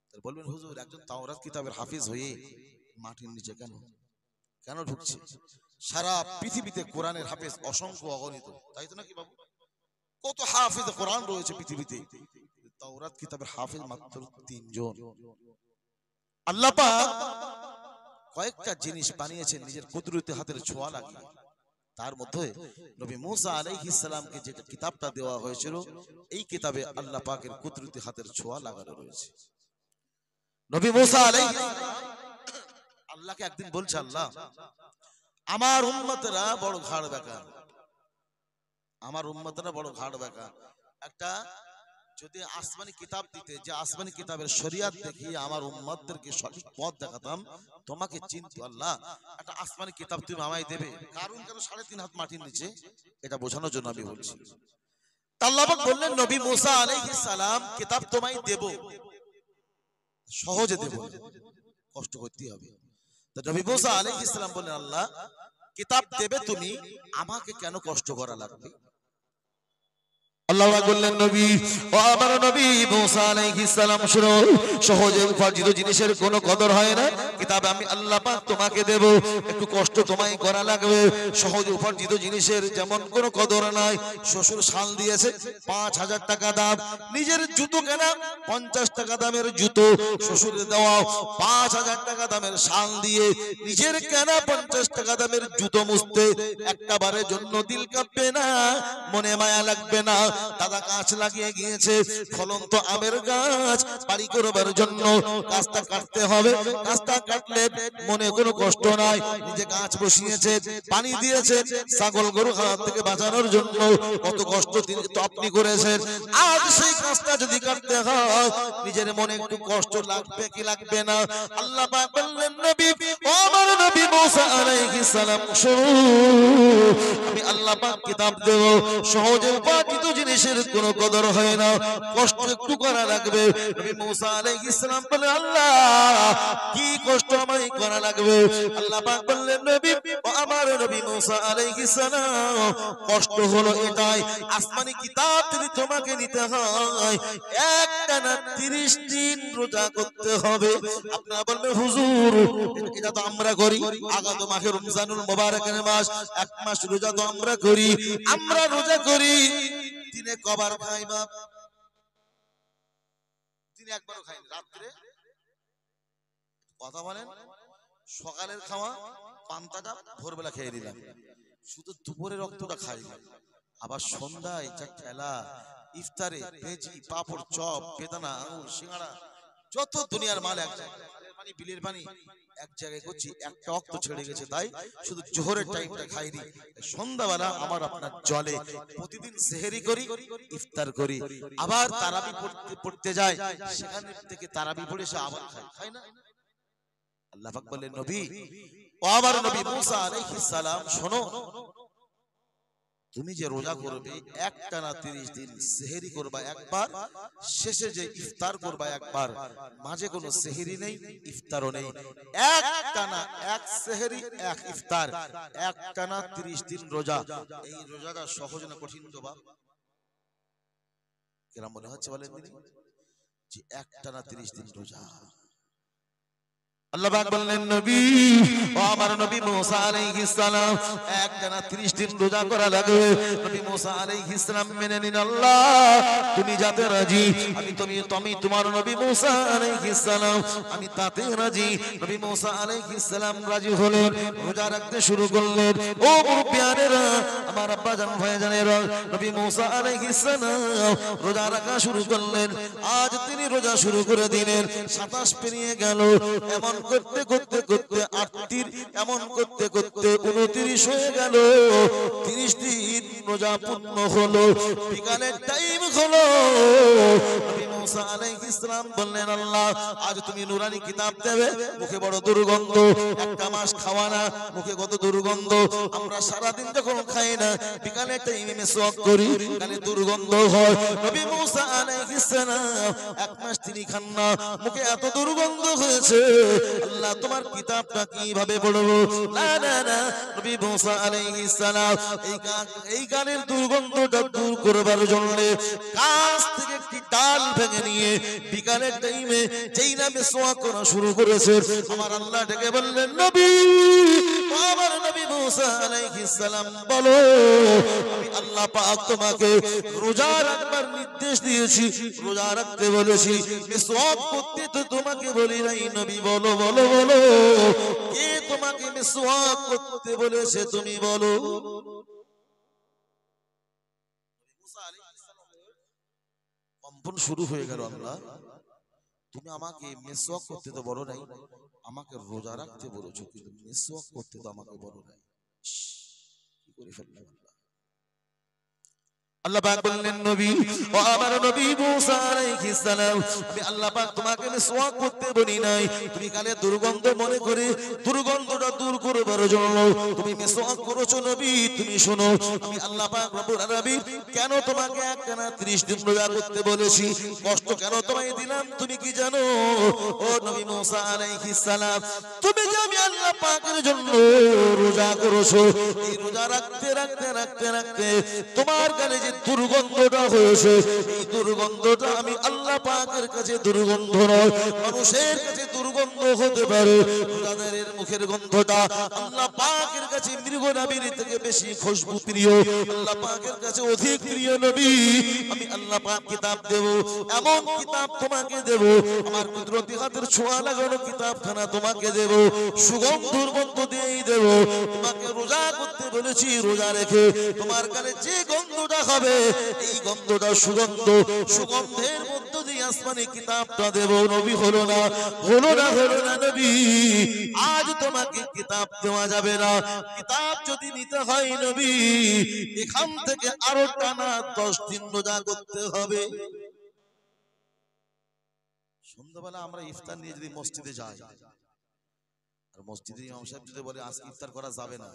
তাহলে বলবেন হুজুর, একজন তাওরাত কিতাবের হাফিজ হয়ে মাটির নিচে কেন কেন ঢুকছে? সারা পৃথিবীতে কোরআনের হাফেজ অসংখ্য অগণিত, তাই তো নাকি বাবু? কত হাফেজ কোরআন রয়েছে পৃথিবীতে, তাওরাত কিতাবের হাফেজ মাত্র 3 জন। আল্লাহ পাক কয়েকটা জিনিস বানিয়েছেন নিজের কুদরতি হাতের ছোঁয়া লাগিয়ে। তার মধ্যে নবী মুসা আলাইহিস সালামকে যে কিতাবটা দেওয়া হয়েছিল, এই কিতাবে আল্লাহ পাকের কুদরতি হাতের ছোঁয়া লাগানো রয়েছে। নবী মুসা আলাইহিস আল্লাহকে একদিন বলছে, আল্লাহ আমার উম্মতরা বড় ঘাড় বেঁকা, আমার উম্মতরা বড় ঘাড় বেঁকা। একটা যদি আসমানি কিতাব দিতে, যে আসমানি কিতাবের শরিয়াত দেখিয়ে আমার উম্মতদেরকে সঠিক পথ দেখাতাম, তোমাকে চিনতো আল্লাহ, একটা আসমানি কিতাব তুমি আমায় দেবে। কারণ কেন 3.5 হাত মাটির নিচে, এটা বোঝানোর জন্য আমি বলছি। আল্লাহ পাক বললেন, নবী মুসা আলাইহিস সালাম, কিতাব তোমায় দেব, সহজে দেব, কষ্ট করতে হবে। তো নবী মুসা আলাইহিস সালাম বললেন, আল্লাহ কিতাব দেবে তুমি, আমাকে কেন কষ্ট করা লাগবে? আল্লাহ বললেন, নবী ও আমার নবী মুসা আলাইহিস সালাম শুনো, সহজে উপার্জিত জিনিসের কোনো কদর হয় না। কিতাব আমি আল্লাহ পাক তোমাকে দেব, একটু কষ্ট তোমায় করা লাগবে। সহজে উপার্জিত জিনিসের যেমন কোনো কদর নাই। শ্বশুর শাল দিয়েছে 5,000 টাকা দাম, নিজের জুতো কেনা 50 টাকা দামের জুতো, শ্বশুর দেওয়া 5,000 টাকা দামের শাল দিয়ে নিজের কেনা 50 টাকা দামের জুতো মুছতে একটা বারের জন্য দিল কাঁপবে না, মনে মায়া লাগবে না। দাদা গাছ লাগিয়ে গিয়েছে, ফলন্ত আমের গাছ, বাড়ি করবার জন্য গাছটা কাটতে হবে, গাছটা কাটলে মনে কোনো কষ্ট নাই। নিজে গাছ বসিয়েছে, পানি দিয়েছে, ছাগল গরু হাত থেকে বাঁচানোর জন্য কত কষ্ট তিনি তো আপনি করেছেন। আজ সেই গাছটা যদি কাটতে হয়, নিজের মনে একটু কষ্ট লাগবে কি লাগবে না? আল্লাহ পাক বললেন, নবী ও আমার নবী মুসা আলাইহিস সালাম শুনো, আমি আল্লাহ পাক কিতাব দেব, সহজে উপার্জিত জিনিসের কোনো কদর হয় না, কষ্ট একটু করা লাগবে। নবী মুসা আলাইহিস সালাম বলে, আল্লাহ কি কষ্ট আমায় করা লাগবে? আল্লাহ পাক বললেন, নবী ও আমার নবী মুসা আলাইহিস সালাম, কষ্ট হলো এটাই, আসমানি কিতাব যদি তোমাকে নিতে হয়, একটানা 30 দিন রোজা করতে হবে। আপনারা বলবেন, হুজুর এটা তো আমরা করি, আগত মাসে রমজানুল মুবারকের মাস, এক মাস রোজা তো আমরা করি। আমরা রোজা করি, দিনে কবার খাই বাপ? দিনে একবারও খাই না। রাত্রে কথা বলেন, সকালের খাওয়া পান্তাটা ভোরবেলা খেয়ে নিলাম, শুধু দুপুরের রক্তটা খাই না। আবার সন্ধ্যায় যা খেলা, ইফতারে ভেজি পাপড় চপ বেদানা আঙুর সিঙ্গাড়া, যত দুনিয়ার মাল এক জায়গায়, পানি বিলের পানি এক জায়গায় করছি, একটা রক্ত ছেড়ে গেছে, তাই শুধু জোহরের টাইমটা খাইনি। সন্ধ্যাবেলা আমার আপনার জলে প্রতিদিন সেহেরি করি, ইফতার করি, আবার তারাবি পড়তে যাই, সেখান থেকে তারাবি পড়ে সে আবার খাই না। আল্লাহ পাক বললেন, নবী ও আমার নবী মুসা আলাইহিস সালাম শোনো, তুমি যে রোজা করবে একটানা 30 দিন, সেহেরি করবা একবার, শেষে যে ইফতার করবা একবার, মাঝে কোনো সেহেরি নেই, ইফতারও নেই, একটানা এক সেহেরি এক ইফতার, একটানা 30 দিন রোজা। এই রোজাটা সহজ না কঠিন? তো বাপ কেরাম মনে হচ্ছে বলেন দিদি? যে একটানা 30 দিন রোজা। আল্লাহ পাক বললেন নবী ও আমার নবী মুসা আলাইহিস সালাম একটানা 30 দিন রোজা করা লাগবে। নবী মুসা আলাইহিস সালাম মেনে নিন আল্লাহ তুমি যাতে রাজি আমি তুমি তোমার নবী মুসা আলাইহিস সালাম আমি তাতে রাজি। নবী মুসা আলাইহিস সালাম রাজি হলেন, রোজা রাখতে শুরু করলেন। ও মুরব্বিয়ানেরা আমার আব্বা জান ভাইজানেরা, নবী মুসা আলাইহিস সালাম রোজা রাখা শুরু করলেন। আজ তিনি রোজা শুরু করে দিলেন, 27 পেরিয়ে গেল। এমন করতে করতে করতে 38 এমন করতে করতে 29 হয়ে গেল। 30 দিন রোজা পূর্ণ হলো, বিকালের টাইম হলো। নবী মুসা আলাইহিস সালাম বললেন আল্লাহ আজ তুমি নুরানি কিতাব দেবে, মুখে বড় দুর্গন্ধ, একটা মাস খাওয়া না, মুখে কত দুর্গন্ধ। আমরা সারা দিন যখন খাই না বিকালে টাইমে মেসওয়াক করি, কানে দুর্গন্ধ হয়। নবী মুসা আলাইহিস সালাম এক মাস তিনি খান না, মুখে এত দুর্গন্ধ হয়েছে। আল্লাহ তোমার কিতাবটা কিভাবে পড়বো? না না না, নবী মুসা আলাইহিস সালাম এই গানের দুর্গন্ধটা দূর করবার জন্য গাছ থেকে একটি ডাল ভেঙে নিয়ে বিকালের টাইমে যেই না মেসওয়াক করা শুরু করেছে, আমার আল্লাহ ডেকে বললেন নবী আমার নবী মুসা আলাইহিস সালাম বলো আমি আল্লাহ পাক তোমাকে রোজা রাখবার নির্দেশ দিয়েছি, রোজা রাখতে বলেছি, মিসওয়াক করতে তো তোমাকে বলি নাই। নবী বলো বলো বলো কে তোমাকে মিসওয়াক করতে বলেছে তুমি বলো। কম্পন শুরু হয়ে গেল, আল্লাহ তুমি আমাকে মিসওয়াক করতে তো বলো নাই, আমাকে রোজা রাখতে বলেছো, কিন্তু মিসওয়াক করতে তো আমাকে বলো নাই। কি করে ফেললাম আল্লাহ পাক বললেন নবী ও আমার নবী মুসা আলাইহিস সালাম আমি আল্লাহ পাক তোমাকে মিসওয়াক করতে বলি নাই, তুমি কালে দুর্গন্ধ মনে করে দুর্গন্ধটা দূর করবার জন্য তুমি মিসওয়াক করেছো। নবী তুমি শোনো আমি আল্লাহ পাক রব্বুল আলামিন কেন তোমাকে একটানা 30 দিন রোজা করতে বলেছি, কষ্ট কেন তোমায় দিলাম তুমি কি জানো? ও নবী মুসা আলাইহিস সালাম তুমি যে আমি আল্লাহ পাকের জন্য রোজা করেছো, এই রোজা রাখতে রাখতে রাখতে রাখতে তোমার গালে যে দুর্গন্ধটা হয়েছে, এই দুর্গন্ধটা আমি আল্লাহ পাকের কাছে দুর্গন্ধ নয়, মানুষের কাছে দুর্গন্ধ হতে পারে। রোজাদারের মুখের গন্ধটা আল্লাহ পাকের কাছে মৃগ নবীর থেকে বেশি খুশবু প্রিয়, আল্লাহ পাকের কাছে অধিক প্রিয়। নবী আমি আল্লাহ পাক কিতাব দেব, এমন কিতাব তোমাকে দেব, আমার কুদরতি হাতের ছোঁয়া লাগানো কিতাবখানা তোমাকে দেব, সুগন্ধর গন্ধ দিয়েই দেব। তোমাকে রোজা করতে বলেছি, রোজা রেখে তোমার গালে যে গন্ধটা হবে এই গন্ধটা সুগন্ধ, সুগন্ধের মধ্য দিয়ে আসমানি কিতাবটা দেব। নবী হলো না হলো না হলো না নবী আজ তোমাকে কিতাব দেওয়া যাবে না। কিতাব যদি নিতে হয় নবী এখান থেকে আরো টানা 10 দিন রোজা করতে হবে। সন্ধ্যাবেলা আমরা ইফতার নিয়ে যদি মসজিদে যাই, আর মসজিদে ইমাম সাহেব যদি বলে আজকে ইফতার করা যাবে না,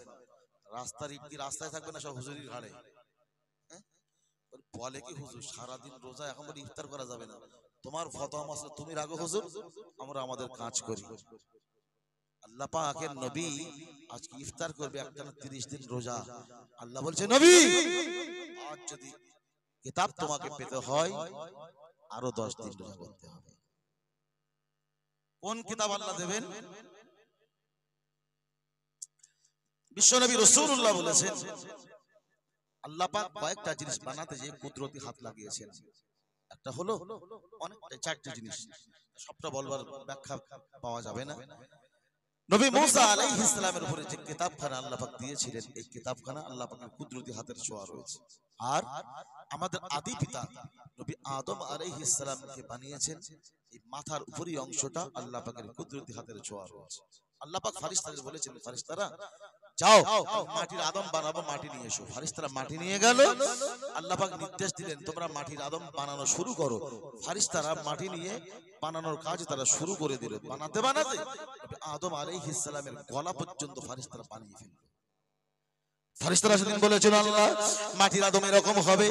রাস্তায় থাকবে না, সব হুজুরির ঘাড়ে বলে কি হুজুর সারাদিন রোজা এখন বলে ইফতার করা যাবে না, তোমার ফতোয়া মাসলা তুমি রাখো হুজুর, আমরা আমাদের কাজ করি। আল্লাহ পাকের নবী আজকে ইফতার করবে একটানা 30 দিন রোজা। আল্লাহ বলছে নবী আজ যদি কিতাব তোমাকে পেতে হয় আরো 10 দিন রোজা করতে হবে। কোন কিতাব আল্লাহ দেবেন? বিশ্বনবী রাসূলুল্লাহ বলেছেন আল্লাহ পাক কয়েকটা জিনিস বানাতে যে কুদরতি হাত লাগিয়েছেন। একটা হলো অনেকটা 4টি জিনিস, সবটা বলবার ব্যাখ্যা পাওয়া যাবে না। নবী মুসা আলাইহিস সালামের উপরে যে কিতাবখানা আল্লাহ পাক দিয়েছিলেন, এই কিতাবখানা আল্লাহ পাকের কুদরতি হাতের ছোঁয়া রয়েছে। আর আমাদের আদি পিতা নবী আদম আলাইহিস সালামকে বানিয়েছেন, এই মাথার উপরি অংশটা আল্লাহ পাকের কুদরতি হাতের ছোঁয়া রয়েছে। আল্লাহ পাক ফেরেশতাদের বলেছেন ফেরেশতারা যাও মাটির আদম বানাবো, মাটি নিয়ে এসো। ফেরেশতারা মাটি নিয়ে গেল, আল্লাহ পাক নির্দেশ দিলেন তোমরা মাটির আদম বানানো শুরু করো। ফেরেশতারা মাটি নিয়ে বানানোর কাজ তারা শুরু করে দিল। বানাতে বানাতে আদম আলাইহিস সালামের গলা পর্যন্ত ফেরেশতারা বানিয়ে ফেলল। ফেরেশতারা সেদিন বলেছিল আল্লাহ মাটির আদম এরকম হবে,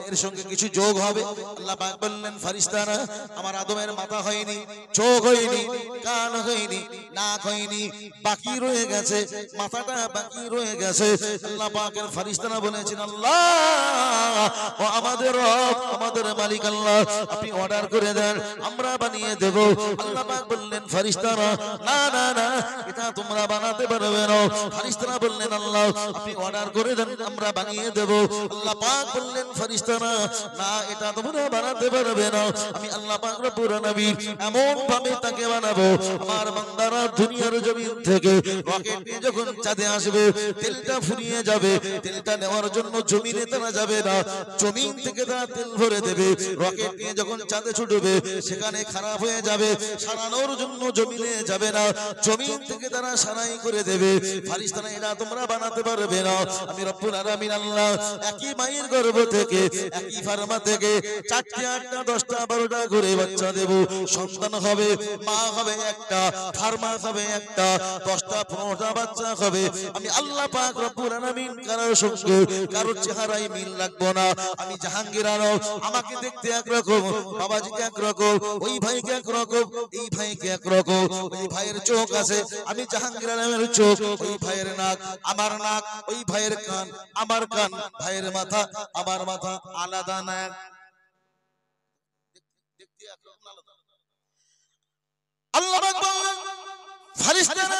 এর সঙ্গে কিছু যোগ হবে। আল্লাহ পাক বললেন ফেরেশতারা আমার আদমের মাথা হয়নি, চোখ হয়নি, কান হয়নি, নাক হয়নি, বাকি রয়ে গেছে মাথাটা, বাকি রয়ে গেছে। আল্লাহ পাকের ফেরেশতারা বলেছেন আল্লাহ ও আমাদের রব, আমাদের মালিক আল্লাহ, আপনি অর্ডার করে দেন আমরা বানিয়ে দেব। আল্লাহ পাক বললেন ফেরেশতারা না না না, এটা তোমরা বানাতে পারবে না। ফেরেশতারা বললেন আল্লাহ আপনি অর্ডার করে দেন আমরা বানিয়ে দেব। আল্লাহ পাক বললেন ফেরেশতারা না, এটা তোমরা বানাতে পারবে না। আমি আল্লাহ পাক রব্বুল আলামিন এমন ভাবে তাকে বানাবো আমার বান্দারা দুনিয়ার জমিন থেকে রকেট নিয়ে যখন চাঁদে আসবে তেলটা ফুরিয়ে যাবে, তেলটা নেওয়ার জন্য জমিনে তারা যাবে না, জমিন থেকে তারা তেল ভরে দেবে। রকেট নিয়ে যখন চাঁদে ছুটবে সেখানে খারাপ হয়ে যাবে, সারানোর জন্য জমিনে যাবে না, জমিন থেকে তারা সারাই করে দেবে। ফেরেশতারা এটা তোমরা বানাতে পারবে না। আমি রব্বুল আলামিন আল্লাহ একই মায়ের গর্ভ থেকে একই ফার্মা থেকে 4টা 8টা 10টা 12টা করে বাচ্চা দেব, সন্তান হবে, মা হবে একটা, ফার্মা হবে একটা, 10টা 15টা বাচ্চা হবে। আমি আল্লাহ পাক রব্বুল আলামিন কারোর সঙ্গে কারোর চেহারায় মিল রাখবো না। আমি জাহাঙ্গীর আলম, আমাকে দেখতে একরকম, বাবাজিকে একরকম, ওই ভাইকে একরকম, এই ভাইকে একরকম। ওই ভাইয়ের চোখ আছে, আমি জাহাঙ্গীর আলমের চোখ, ওই ভাইয়ের নাক আমার নাক, ওই ভাইয়ের কান আমার কান, ভাইয়ের মাথা আমার মাথা, আলাদা না। আল্লাহ পাক বললেন ফেরেশতারা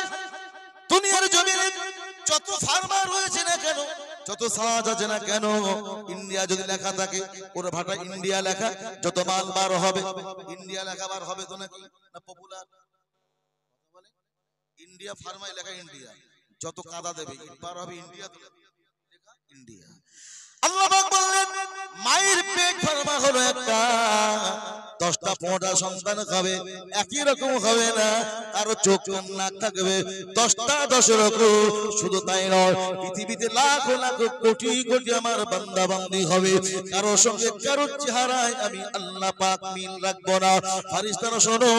দুনিয়ার জমিনে যত ফার্মা রয়েছে না কেন, যত সাজ আছে না কেন, ইন্ডিয়া যদি লেখা থাকে ওর ভাটা ইন্ডিয়া লেখা, যত মাল বার হবে ইন্ডিয়া লেখা বার হবে তো নাকি না পপুলার ইন্ডিয়া ফার্মায় লেখা ইন্ডিয়া, যত কাদা দেবে ইট বার হবে ইন্ডিয়া তো লেখা ইন্ডিয়া। আল্লাহ পাক বললেন মায়ের পেট ফার্মা হলো একটা, 10টা 15টা সন্তান খাবে, একই রকম হবে না, কারো চোখ কান নাক থাকবে 10টা 10 রকম। শুধু তাই নয়, পৃথিবীতে লাখ লাখ কোটি কোটি আমার বান্দা বান্দি হবে, কারো সঙ্গে কারো চেহারায় আমি আল্লাহ পাক মিল রাখবো না। ফেরেশতারা শোনো,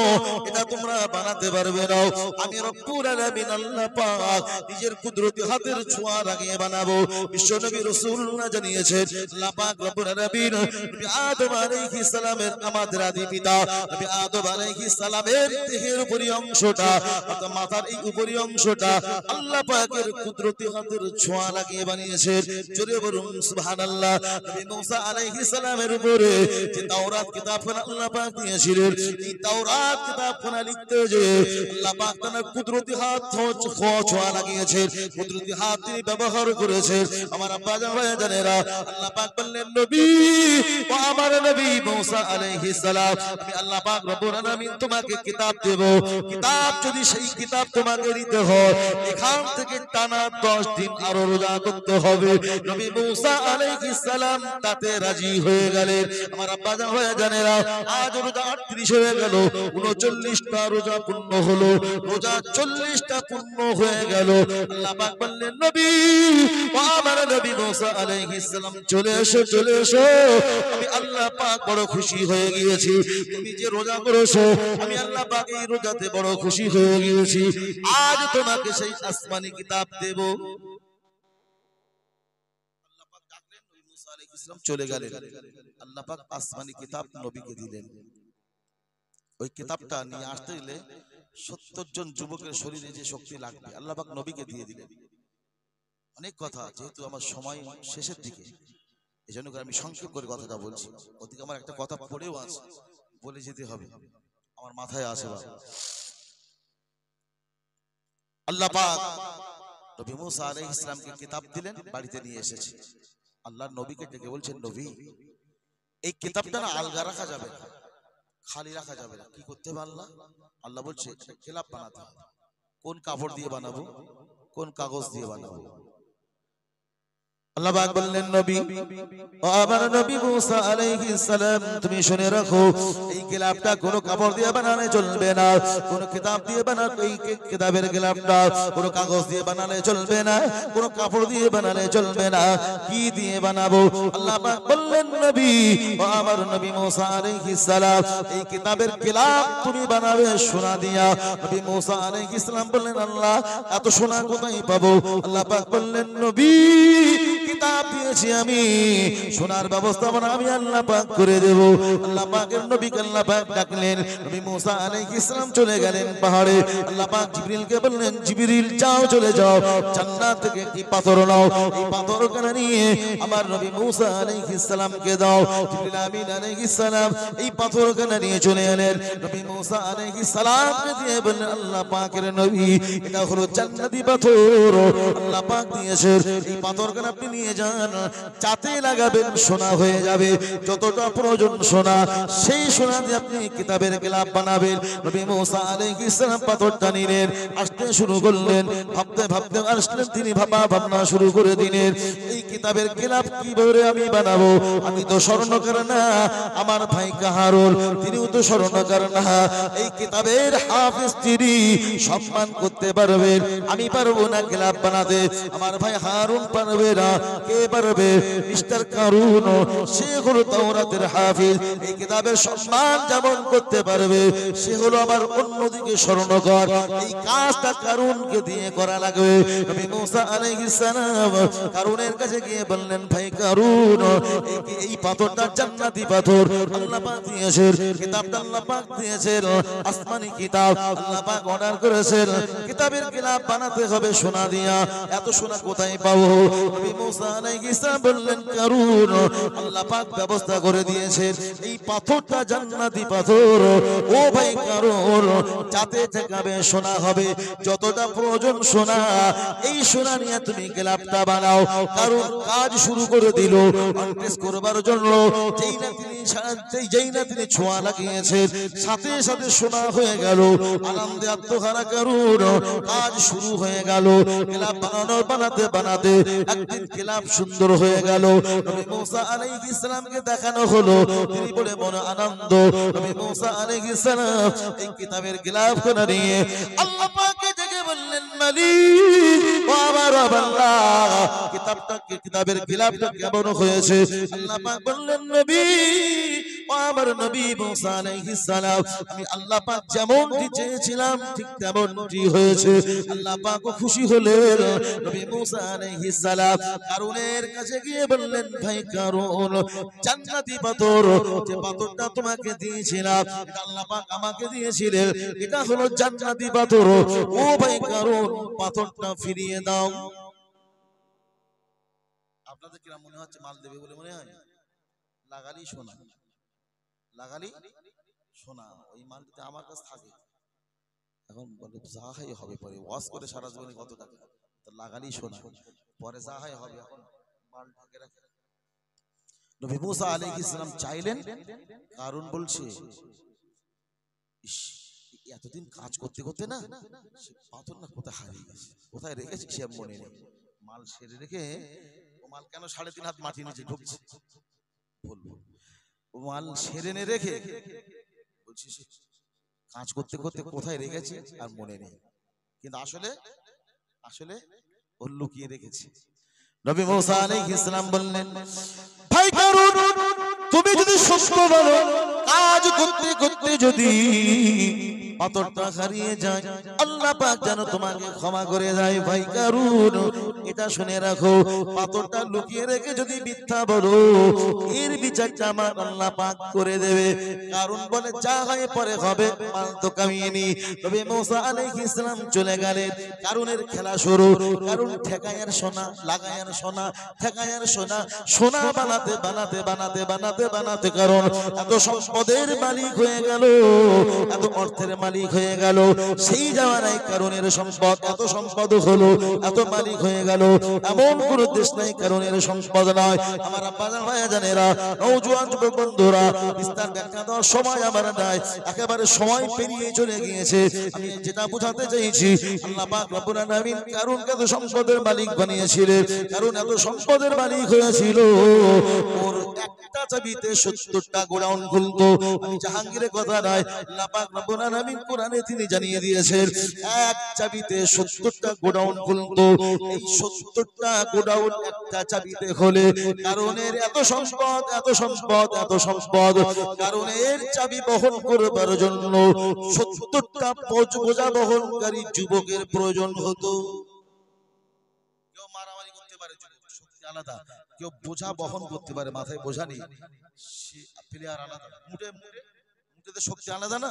এটা তোমরা বানাতে পারবে না। আমি রব্বুল আলামিন আল্লাহ পাক নিজের কুদরতি হাতের ছোঁয়া লাগিয়ে বানাবো। বিশ্বনবী রাসূলুল্লাহ জানিয়েছেন আল্লাহ পাক রব্বুল আলামিন নবী আদম আলাইহিস সালামের আমাদের আদি পিতা নবী আদম আলাইহিস সালামের দেহের উপরি অংশটা অর্থাৎ মাথার এই উপরি অংশটা আল্লাহ পাকের কুদরতি হাতের ছোঁয়া লাগিয়ে বানিয়েছেন। জোরে বলুন সুবহানাল্লাহ। নবী মুসা আলাইহিস সালামের উপরে যে তাওরাত কিতাবখানা আল্লাহ পাক দিয়েছিলেন, এই তাওরাত কিতাবখানা লিখতে যে আল্লাহ পাক তার কুদরতি হাত ছোঁয়া লাগিয়েছেন, কুদরতি হাত তিনি ব্যবহার করেছেন। আমার আব্বা জানেরা আল্লাহ পাক বললেন নবী ও আমার নবী মুসা আলাইহিস সালাম, আমি আল্লাহ পাক রব্বুল আলামিন তোমাকে কিতাব দেব, কিতাব যদি সেই কিতাব তোমাকে দিতে হয় এখান থেকে টানা 10 দিন আরো রোজা করতে হবে। নবী মুসা আলাইহিস সালাম তাতে রাজি হয়ে গেলেন। আমার আব্বা জানেরা আজ রোজা 38 হয়ে গেল, 39টা রোজা পূর্ণ হলো, রোজা 40টা পূর্ণ হয়ে গেল। আল্লাহ পাক বললেন নবী ও আমার নবী মুসা আলাইহিস সালাম চলে এসো, চলে এসো, আমি আল্লাহ পাক বড় খুশি হয়ে গিয়েছি, তুমি যে রোজা করেছো আমি আল্লাহ পাক এই রোজাতে বড় খুশি হয়ে গিয়েছি, আজ তোমাকে সেই আসমানি কিতাব দেব। আল্লাহ পাক ডাকলেন, নবী মুসা আলাইহিস সালাম চলে গেলেন। আল্লাহ পাক আসমানি কিতাব নবীকে দিলেন। ওই কিতাবটা নিয়ে আসতে গেলে 70 জন যুবকের শরীরে যে শক্তি লাগবে আল্লাহ পাক নবীকে দিয়ে দিলেন। অনেক কথা, যেহেতু আমার সময় শেষের দিকে, এই জন্য আমি সংক্ষেপ করে কথাটা বলছি। ওদিকে আমার একটা কথা পড়েও আছে, বলে যেতে হবে, আমার মাথায় আসে। আল্লাহ পাক নবী মুসা আলাইহিস সালামকে কিতাব দিলেন, বাড়িতে নিয়ে এসেছে। আল্লাহর নবীকে ডেকে বলছেন নবী এই কিতাবটা না আলগা রাখা যাবে না, খালি রাখা যাবে না। কি করতে হবে আল্লাহ? আল্লাহ বলছে কিতাব বানাতে হবে। কোন কাপড় দিয়ে বানাবো, কোন কাগজ দিয়ে বানাবো? আল্লাহ পাক বললেন নবী ও আমার নবী মুসা আলাইহিস সালাম তুমি শুনে রাখো এই গিলাফটা কোনো কাপড় দিয়ে বানালে চলবে না, কোনো কিতাব দিয়ে বানালে এই কিতাবের গিলাফটা কোনো কাগজ দিয়ে বানালে চলবে না, কোনো কাপড় দিয়ে বানালে চলবে না। কি দিয়ে বানাবো? আল্লাহ পাক বললেন নবী ও আমার নবী মুসা আলাইহিস সালাম এই কিতাবের গিলাফ তুমি বানাবে সোনা দিয়া। নবী মুসা আলাইহিস সালাম বললেন আল্লাহ এত সোনা কোথায় পাবো? আল্লাহ পাক বললেন নবী কিতাব দিয়েছি আমি, সোনার ব্যবস্থাপনা আমি আল্লাহ পাক করে দেব। আল্লাহ পাকের নবীকে আল্লাহ পাক ডাকলেন, নবী মুসা আলাইহিস সালাম চলে গেলেন পাহাড়ে। আল্লাহ পাক জিবরিলকে বললেন জিবরিল যাও চলে যাও জান্নাত থেকে একটি পাথর নাও, এই পাথর কানে নিয়ে আমার নবী মুসা আলাইহিস সালামকে দাও। জিবরিল আমিন আলাইহিস সালাম এই পাথর কানে নিয়ে চলে এলেন, নবী মুসা আলাইহিস সালামকে দিয়ে বললেন আল্লাহ পাকের নবী এটা হলো জান্নাতি পাথর আল্লাহ পাক দিয়েছেন, এই পাথর কানে আপনি নিয়ে যান, চাতে লাগাবেন সোনা হয়ে যাবে, যতটা প্রয়োজন সোনা সেই সোনা দিয়ে আপনি কিতাবের গিলাফ বানাবেন। নবী মুসা আলাইহিস সালাম পাথরটা নিলেন, আসতে শুরু করলেন, ভাবতে ভাবতে আসলেন তিনি ভাবনা শুরু করে দিলেন এই কিতাবের গিলাফ কিভাবে আমি বানাবো? আমি তো স্বর্ণকার না, আমার ভাই হারুন তিনিও তো স্বর্ণকার না, এই কিতাবের হাফেজ তিনি সম্মান করতে পারবেন, আমি পারবো না গিলাফ বানাতে, আমার ভাই হারুন পারবে না। কে পারবে? মিস্টার কারুন, সে হলো তাওরাতের হাফেজ, এই কিতাবের সম্মান যেমন করতে পারবে সে হলো আবার অন্যদিকে স্বর্ণকার, এই কাজটা কারুনকে দিয়ে করা লাগবে। নবী মুসা আলাইহিস সালাম কারুনের কাছে গিয়ে বললেন ভাই কারুন এই পাথরটা জান্নাতি পাথর আল্লাহ পাক দিয়েছেন, কিতাবটা আল্লাহ পাক দিয়েছেন, আসমানি কিতাব আল্লাহ পাক অর্ডার করেছেন, কিতাবের গিলাফ বানাতে হবে সোনা দিয়া, এত সোনা কোথায় পাবো? নবী মুসা আলাইহিস সালাম বললেন কারুন আল্লাহ পাক ব্যবস্থা করে দিয়েছেন, এই পাথরটা জান্নাতি পাথর ও ভাই কারুন যাতে ঠেকাবে সোনা হবে, যতটা প্রয়োজন সোনা এই সোনা নিয়ে তুমি গিলাফটা বানাও। কারণ কাজ শুরু করে দিল কন্টেস করবার জন্য, যেই না তিনি ছোঁয়া লাগিয়েছেন সাথে সাথে সোনা হয়ে গেল, আনন্দে আত্মহারা কারুন কাজ শুরু হয়ে গেল, গিলাফ বানাতে বানাতে একদিন গিলাফ সুন্দর হয়ে গেল। নবী মুসা আলাইহিস সালামকে দেখানো হলো, তিনি বলে মনে আনন্দ। নবী মুসা আলাইহিস সালাম এই কিতাবের গিলাফ করে নিয়ে আল্লাহ পাককে ডেকে বললেন মালিক ও আমার আল্লাহ কিতাবের গিলাফটা কেমন হয়েছে? আল্লাহ পাক বললেন নবী ও আমার নবী মুসা আলাইহিস সালাম আমি আল্লাহ পাক যেমনটি চেয়েছিলাম ঠিক তেমনটি হয়েছে। আল্লাহ পাকও খুশি হলেন। নবী মুসা আলাইহিস সালাম কারুনের কাছে গিয়ে বললেন ভাই কারুন জান্নাতি পাথর যে পাথরটা তোমাকে দিয়েছিলাম এটা আল্লাহ পাক আমাকে দিয়েছিলেন, এটা হলো জান্নাতি পাথর, ও ভাই কারুন পাথরটা ফিরিয়ে দাও। আপনাদের কিরকম মনে হচ্ছে মাল দেবে বলে মনে হয়? লাগালি সোনা, লাগালি সোনা, ওই মালটা আমার কাছে থাকে, এখন বলে যা হয় হবে, পরে ওয়াশ করে সারা জীবনে কত টাকা, তো লাগালি সোনা পরে যা হয় হবে, এখন মাল ঢেকে রাখে। নবী মুসা আলাইহিস সালাম চাইলেন, কারণ বলছে এতদিন কাজ করতে করতে না সে পাথর না কোথায় হারিয়ে গেছে, কোথায় রেখেছি সে মনে নেই, মাল সেরে রেখে ও মাল কেন 3.5 হাত মাটি নিচে ঢুকছে বলবো, ও মাল সেরে নে রেখে বলছি সে কাজ করতে করতে কোথায় রেখেছি আর মনে নেই, কিন্তু আসলে আসলে ও লুকিয়ে রেখেছে। নবী মুসা আলাইহিস সালাম বললেন ভাই কারুন তুমি যদি সত্য বলো কাজ করতে করতে যদি পাথরটা হারিয়ে যায় আল্লাহ পাক যেন তোমাকে ক্ষমা করে দেয়। ভাই কারুন এটা শুনে রাখো, পাথরটা লুকিয়ে রেখে যদি মিথ্যা বলো এর বিচারটা আমার আল্লাহ পাক করে দেবে। কারুন বলে যা হয় পরে হবে, মাল তো কামিয়ে নি। তবে মুসা আলাইহিস সালাম চলে গেলেন, কারুনের খেলা শুরু। কারুন ঠেকায়ার সোনা, লাগায়ার সোনা, ঠেকায়ার সোনা, সোনা বানাতে বানাতে বানাতে বানাতে বানাতে কারণ এত সম্পদের মালিক হয়ে গেল, এত অর্থের মালিক হয়ে গেল। সেই জামানায় কারণের সম্পদ এত সম্পদ হলো, এত মালিক হয়ে গেল, এমন কোন দেশ নাই কারণের সম্পদ নয়। আমার আব্বাজান ভাইজানেরা, নওজোয়ান যুবক বন্ধুরা, বিস্তার ব্যাখ্যা দেওয়ার সময় আমার নাই, একেবারে সময় পেরিয়ে চলে গিয়েছে। আমি যেটা বোঝাতে চাইছি, আল্লাহ পাক রব্বুল আলামিন কারণকে এত সম্পদের মালিক বানিয়েছিলেন। কারণ এত সম্পদের মালিক হয়েছিল, ওর একটা চাবিতে 70টা গোডাউন খুলতো। আমি জাহাঙ্গীরের কথা নয়, আল্লাহ পাক রব্বুল আলামিন কোরআনে তিনি জানিয়ে দিয়েছেন, এক চাবিতে 70টা গোডাউন খুলতো। এই 70টা গোডাউন একটা চাবিতে খোলে। কারণের এত সম্পদ, এত সম্পদ, এত সম্পদ, কারণের চাবি বহন করবার জন্য 70টা বোঝা বহনকারী যুবকের প্রয়োজন হতো। কেউ মারামারি করতে পারে, যুবক শক্তি আলাদা। কেউ বোঝা বহন করতে পারে, মাথায় বোঝা নেই, সে প্লেয়ার আলাদা। মুটেতে শক্তি আলাদা না,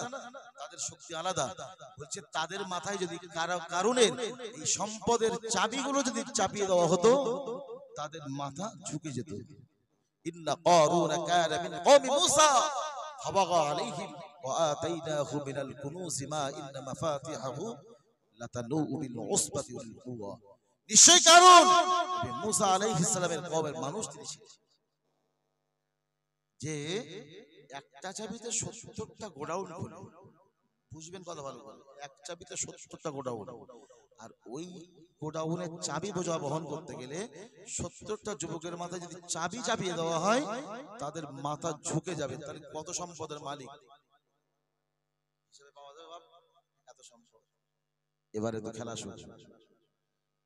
তাদের শক্তি আলাদা। বলছে তাদের মাথায় যদি কারণের এই সম্পদের চাবিগুলো যদি চাপিয়ে দেওয়া হতো, তাদের মাথা ঝুঁকে যেত। ইন্না কারুন কানা মিন কওমি মূসা ফাবাগা আলাইহিম ওয়া আতাইনাহু মিনাল কুনুজি মা ইন্না মাফাতিহাহু লাতানু বিল উসবাতি ওয়াল কুওয়া। নিশ্চয় কারণ মূসা আলাইহিস সালামের কওমের মানুষ তিনি ছিলেন, যে একটা চাবিতে 70টা গোডাউন খোলে। বুঝবেন কথা ভালো করে, এক চাবিতে 70টা গোডাউন। আর ওই গোডাউনের চাবি বোঝা বহন করতে গেলে 70টা যুবকের মাথায় যদি চাবি চাপিয়ে দেওয়া হয়, তাদের মাথা ঝুঁকে যাবে। তাহলে কত সম্পদের মালিক হিসেবে পাওয়া যাবে বাপ, এত সম্পদ। এবারে তো খেলা শুরু।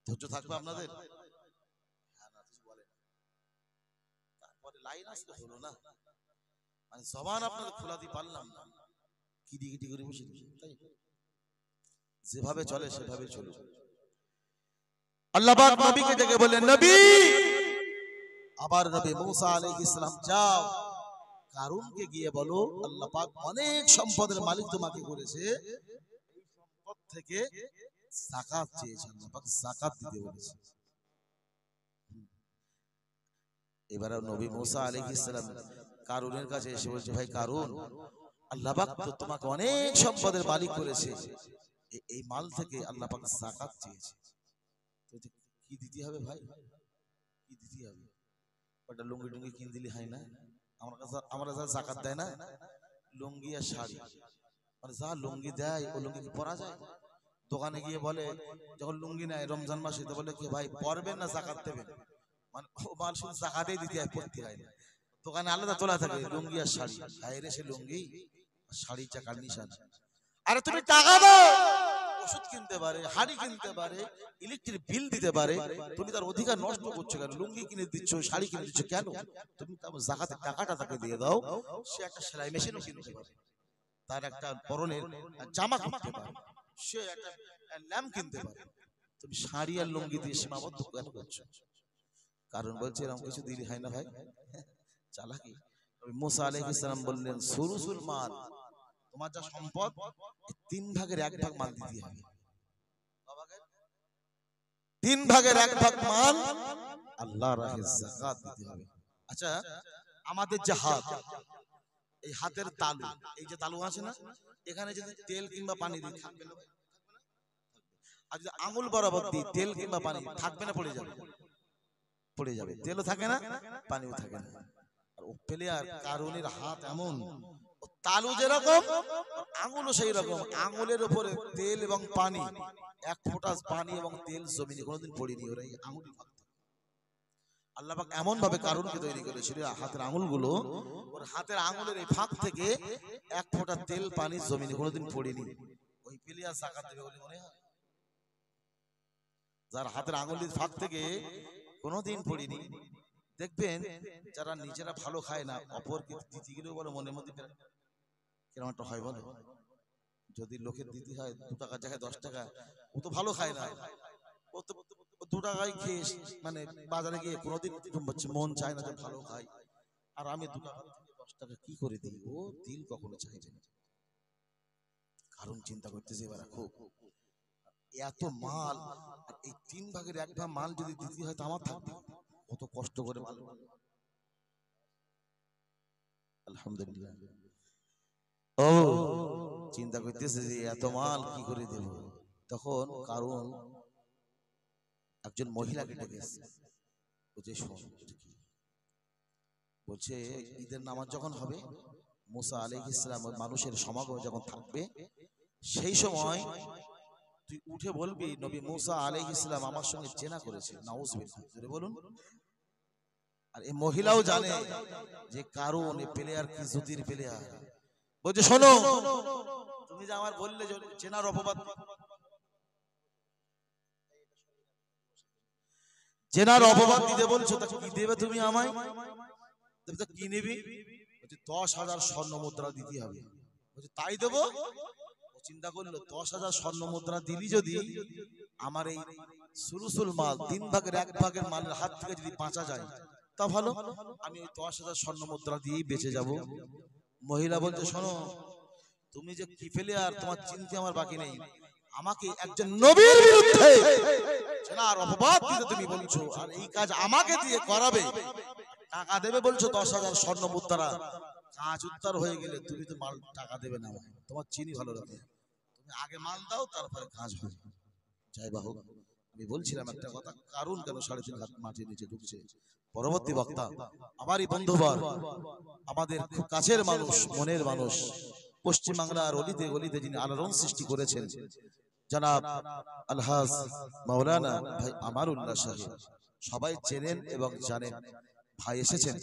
ধৈর্য থাকবে আপনাদের? হ্যাঁ না কিছু বলেন, তারপরে লাইন আসলে হলো না, মানে জবান আপনাদের খোলা দিয়ে পারলাম না, কিটি করে বসে তাই যেভাবে চলে সেভাবে চলে। আল্লাহ পাক নবীকে ডেকে বললেন, নবী, আবার নবী মুসা আলাইহিস সালাম যাও, কারুনকে গিয়ে বলো আল্লাহ পাক অনেক সম্পদের মালিক তোমাকে করেছে, এই সম্পদ থেকে যাকাত চেয়েছে, আল্লাহ পাক যাকাত দিতে বলেছে। এবারে নবী মুসা আলাইহিস সালাম কারুনের কাছে এসে বলছে, ভাই কারুন, আল্লাহ পাক তো তোমাকে অনেক সম্পদের মালিক করেছে, এই মাল থেকে আল্লাহ পাক যাকাত চেয়েছে, কি দিতে হবে ভাই, কি দিতে হবে? ওটা লুঙ্গি টুঙ্গি কিনে দিলে হয় না? আমরা যা যাকাত দেয় না, লুঙ্গি আর শাড়ি, মানে যা লুঙ্গি দেয় ও লুঙ্গি কি পরা যায়? দোকানে গিয়ে বলে, যখন লুঙ্গি নেয় রমজান মাসে, তো বলে কি ভাই পরবেন না যাকাত দেবেন, মানে ও মাল শুধু যাকাতেই দিতে হয়, পড়তে হয় না। দোকানে আলাদা তোলা থাকে লুঙ্গি আর শাড়ি, বাইরে সে লুঙ্গি আর শাড়ি চাকার নিশান। আরে তুমি টাকা দাও, ওষুধ কিনতে পারে, হাড়ি কিনতে পারে, ইলেকট্রিক বিল দিতে পারে, তুমি তার অধিকার নষ্ট করছো কেন? লুঙ্গি কিনে দিচ্ছ, শাড়ি কিনে দিচ্ছ কেন? তুমি তার যাকাতের টাকাটা তাকে দিয়ে দাও, সে একটা সেলাই মেশিনও কিনতে পারে, তার একটা পরনের জামা কিনতে পারে, সে একটা ল্যাম্প কিনতে পারে। তুমি শাড়ি আর লুঙ্গি দিয়ে সীমাবদ্ধ কেন করছো? কারণ বলছে এরকম কিছু দিলি হয় না ভাই, চালাকি। মুসা আলাইহিস সালাম বললেন, সুলুসুল মাল, তোমার যা সম্পদ 3 ভাগের 1 ভাগ মাল দিতে হবে। 3 ভাগের 1 ভাগ মাল আল্লাহর রাহে যাকাত দিতে হবে। আচ্ছা, আমাদের যে হাত, এই হাতের তালু, এই যে তালু আছে না, এখানে যদি তেল কিংবা পানি দিই থাকবে না? আর যদি আঙুল বরাবর দিই তেল কিংবা পানি, থাকবে না পড়ে যাবে? পড়ে যাবে। তেলও থাকে না, পানিও থাকে না। আর ও প্লেয়ার কারুনের হাত এমন, তালু যেরকম আঙুলও সেই রকম, আঙুলের উপরে তেল এবং পানি, 1 ফোঁটা পানি এবং তেল জমিনে কোনোদিন পড়েনি, ওরা এই আঙুলই ভাগ। আল্লাহ পাক এমন ভাবে কারুনকে তৈরি করেছিল, হাতের আঙুলগুলো, ওর হাতের আঙুলের এই ফাঁক থেকে 1 ফোঁটা তেল পানি জমিনে কোনোদিন পড়েনি। ওই প্লেয়ার যাকাত দেবে বলে মনে হয়? যার হাতের আঙুলের ফাঁক থেকে কোনোদিন পড়েনি, দেখবেন যারা নিজেরা ভালো খায় না, অপরকে দিতে গেলেও বলে মনের মধ্যে কিরকম একটা হয় বলে। যদি লোকের দিতে হয় 2 টাকার জায়গায় 10 টাকা, ও তো ভালো খায় না, ও তো 2 টাকায় খেয়ে, মানে বাজারে গিয়ে কোনোদিন মন চায় না যে ভালো খাই, আর আমি 2 টাকা থেকে 10 টাকা কি করে দিই, ও দিল কখনো চাইবে না। কারণ চিন্তা করতেছে এবার খুব, এত মাল, আর এই 3 ভাগের 1 ভাগ মাল যদি দিতে হয় তো আমার থাকবে কত কষ্ট করে মাল। আলহামদুলিল্লাহ। ও চিন্তা করতেছে যে এত মাল কি করে দেব। তখন কারণ একজন মহিলাকে ডেকেছে, বলছে শোন, বলছে ঈদের নামাজ যখন হবে, মুসা আলাইহিস সালাম মানুষের সমাগম যখন থাকবে, সেই সময় তুই উঠে বলবি নবী মুসা আলাইহিস সালাম আমার সঙ্গে জেনা করেছে, নাউজুবিল্লাহ, জোরে বলুন। আর এই মহিলাও জানে যে কারণ এই প্লেয়ার কি জুতির প্লেয়ার। বলছে শোনো, তুমি যে আমার বললে জেনার অপবাদ, জেনার অপবাদ দিতে বলছো, তা কি দেবে তুমি আমায়? কি নিবি? 10,000 স্বর্ণ মুদ্রা দিতে হবে। বলছে তাই দেবো? চিন্তা করলো 10,000 স্বর্ণ মুদ্রা দিলি যদি আমার এই সুলুসুল মাল 3 ভাগের 1 ভাগের মালের হাত থেকে যদি বাঁচা যায় তা ভালো, আমি ওই 10,000 স্বর্ণ মুদ্রা দিয়েই বেঁচে যাব। মহিলা বলছে শোনো, তুমি যে কি ফেলে আর তোমার চিন্তা আমার বাকি নেই, আমাকে একজন নবীর বিরুদ্ধে জেনার অপবাদ দিতে তুমি বলছো, আর এই কাজ আমাকে দিয়ে করাবে, টাকা দেবে বলছো 10,000 স্বর্ণ মুদ্রা, কাজ উত্তর হয়ে গেলে তুমি তো মাল টাকা দেবে না, তোমার চিনি ভালো লাগে, তুমি আগে মাল দাও তারপরে কাজ হবে। যাই বাহু, আমি বলছিলাম একটা কথা, কারণ কেন 3.5 হাত মাটির নিচে ঢুকছে। পরবর্তী বক্তা আমারই বন্ধুবার, আমাদের খুব কাছের মানুষ, মনের মানুষ, পশ্চিম বাংলার অলিতে গলিতে যিনি আলোড়ন সৃষ্টি করেছেন, জনাব আলহাজ মাওলানা ভাই আমারুল্লাহ সাহেব, সবাই চেনেন এবং জানেন। ভাই এসেছেন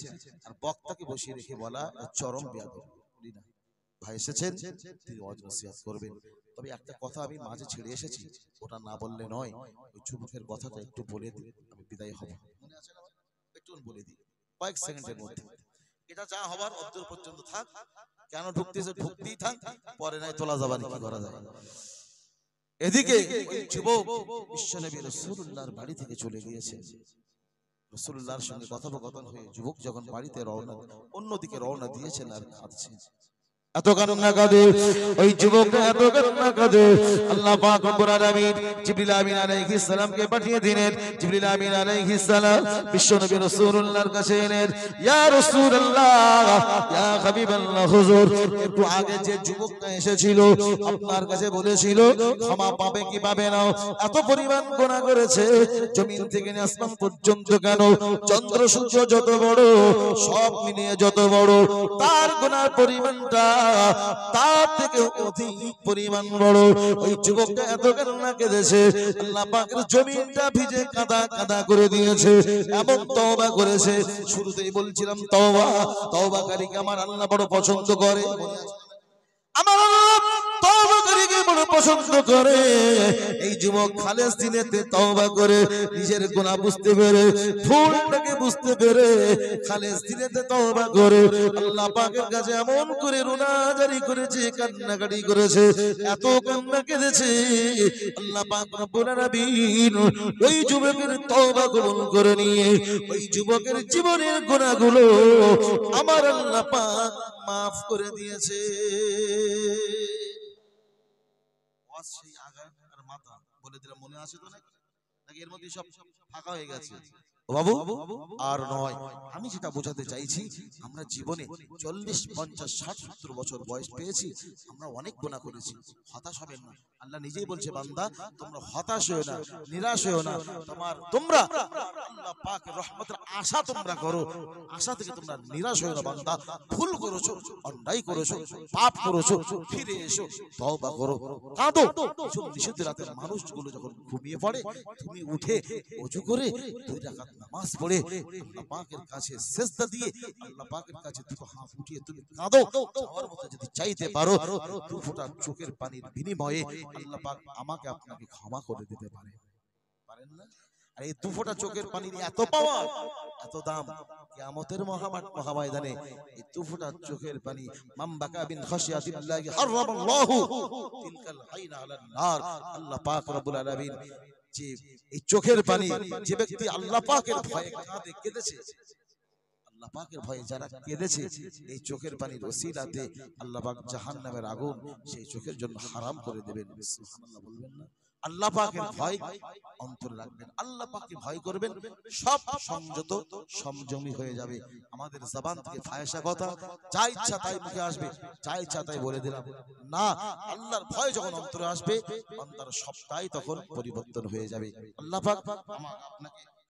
আর বক্তাকে বসিয়ে রেখে বলা চরম বেয়াদবি, বলি না। ভাই এসেছেন, তিনি ওয়াজ নসিহত করবেন। তবে একটা কথা আমি মাঝে ছেড়ে এসেছি, ওটা না বললে নয়। ওই যুবকের কথাটা একটু বলে দিই, আমি বিদায় হব। মনে আছে না? একটু বলে দিই কয়েক সেকেন্ডের মধ্যে। এটা যা হবার অন্তর পর্যন্ত থাক, কেন ঢুকতেছে ঢুকতেই থাক, পরে নাই তোলা যাবে না, কি করা যায়। এদিকে ওই যুবক বিশ্বনবী রাসূলুল্লাহর বাড়ি থেকে চলে গিয়েছে। রাসূলুল্লাহর সঙ্গে কথোপকথন হয়ে যুবক যখন বাড়িতে রওনা, অন্যদিকে রওনা দিয়েছেন আর কাঁদছে। এত কান্না কাঁদে ওই যুবকটা, এত কান্না কাঁদে। আল্লাহ পাক রব্বুল আলামিন জিবরিল আমিন আলাইহিস সালামকে পাঠিয়ে দিলেন। জিবরিল আমিন আলাইহিস সালাম বিশ্বনবী রাসূলুল্লাহর কাছে এলেন। ইয়া রাসূলুল্লাহ, ইয়া হাবিবাল্লাহ, হুজুর, একটু আগে যে যুবকটা এসেছিল আপনার কাছে বলেছিল ক্ষমা পাবে কি পাবে না, এত পরিমাণ গুনাহ করেছে, জমিন থেকে আসমান পর্যন্ত কেন, চন্দ্র সূর্য যত বড়, সব মিলিয়ে যত বড়, তার গুনার পরিমাণটা তার থেকে অধিক পরিমাণ বড়। ওই যুবকটা এত কান্না কেঁদেছে, আল্লাহ পাকের জমিনটা ভিজে কাদা কাদা করে দিয়েছে এবং তওবা করেছে। শুরুতেই বলছিলাম তওবা, তওবাকারীকে আমার আল্লাহ বড় পছন্দ করে, আমার আল্লাহ তওবাকারীকে বড় পছন্দ করে। এই যুবক খালেস দিনেতে তওবা করে, নিজের গুনাহ বুঝতে পেরে, ভুলটাকে বুঝতে পেরে খালেস দিনেতে তওবা করে আল্লাহ পাকের কাছে এমন করে রুনাজারি করেছে, কান্নাকাটি করেছে, এত কান্না কেঁদেছে, আল্লাহ পাক রব্বুল আলামিন ওই যুবকের তওবা কবুল করে নিয়ে ওই যুবকের জীবনের গুনাহগুলো আমার আল্লাহ পাক মাফ করে দিয়েছে। সেই আগায় আর মাথা বলে দিলাম, মনে আছে তো নাকি? এর মধ্যে সব ফাঁকা হয়ে গেছে বাবু? আর নয়, আমি যেটা বোঝাতে চাইছি, আমরা জীবনে 40, 50, 60, 70 বছর বয়স পেয়েছি, আমরা অনেক গুনাহ করেছি। হতাশ হবেন না, আল্লাহ নিজেই বলছে বান্দা তোমরা হতাশ হও না, নিরাশ হও না, তোমরা আল্লাহ পাকের রহমতের আশা তোমরা করো, আশা থেকে তোমরা নিরাশ হও না। বান্দা ভুল করেছো, অন্যায় করেছো, পাপ করেছো, ফিরে এসো, তওবা করো, কাঁদো। নিষিদ্ধ রাতের মানুষগুলো যখন ঘুমিয়ে পড়ে, তুমি উঠে ওযু করে 2 রাকাত নামাজ পড়ে আল্লাহ পাকের কাছে সিজদা দিয়ে আল্লাহ পাকের কাছে দুটো হাত উঠিয়ে তুমি কাঁদো। আমার মতো যদি চাইতে পারো, 2 ফোঁটা চোখের পানির বিনিময়ে আল্লাহ পাক আমাকে আপনাকে ক্ষমা করে দিতে পারে, পারেন না? আর এই 2 ফোঁটা চোখের পানির এত পাওয়া, এত দাম, কিয়ামতের মহাময়দানে এই 2 ফোঁটা চোখের পানি, মান বাকা বিন খাশিয়াতিল্লাহি হারামাল্লাহু তিলকাল আইনা আলান নার। আল্লাহ পাক রব্বুল আলামিন যে এই চোখের পানি, যে ব্যক্তি আল্লাহ পাকের ভয়ে কাঁদে, কেঁদেছে, আল্লাহ পাকের ভয়ে যারা কেঁদেছে এই চোখের পানির ওসিলাতে আল্লাহ পাক জাহান্নামের আগুন সেই চোখের জন্য হারাম করে দেবেন। সুবহানাল্লাহ বলবেন না? আল্লাহ পাকের ভয় অন্তরে রাখবেন, আল্লাহ পাককে ভয় করবেন, সব সংযত সংযমী হয়ে যাবে। আমাদের জবান থেকে ফায়সা কথা যা ইচ্ছা তাই মুখে আসবে, যা ইচ্ছা তাই বলে দিলাম না। আল্লাহর ভয় যখন অন্তরে আসবে বান্দার সবটাই তখন পরিবর্তন হয়ে যাবে। আল্লাহ পাক আমার আপনাকে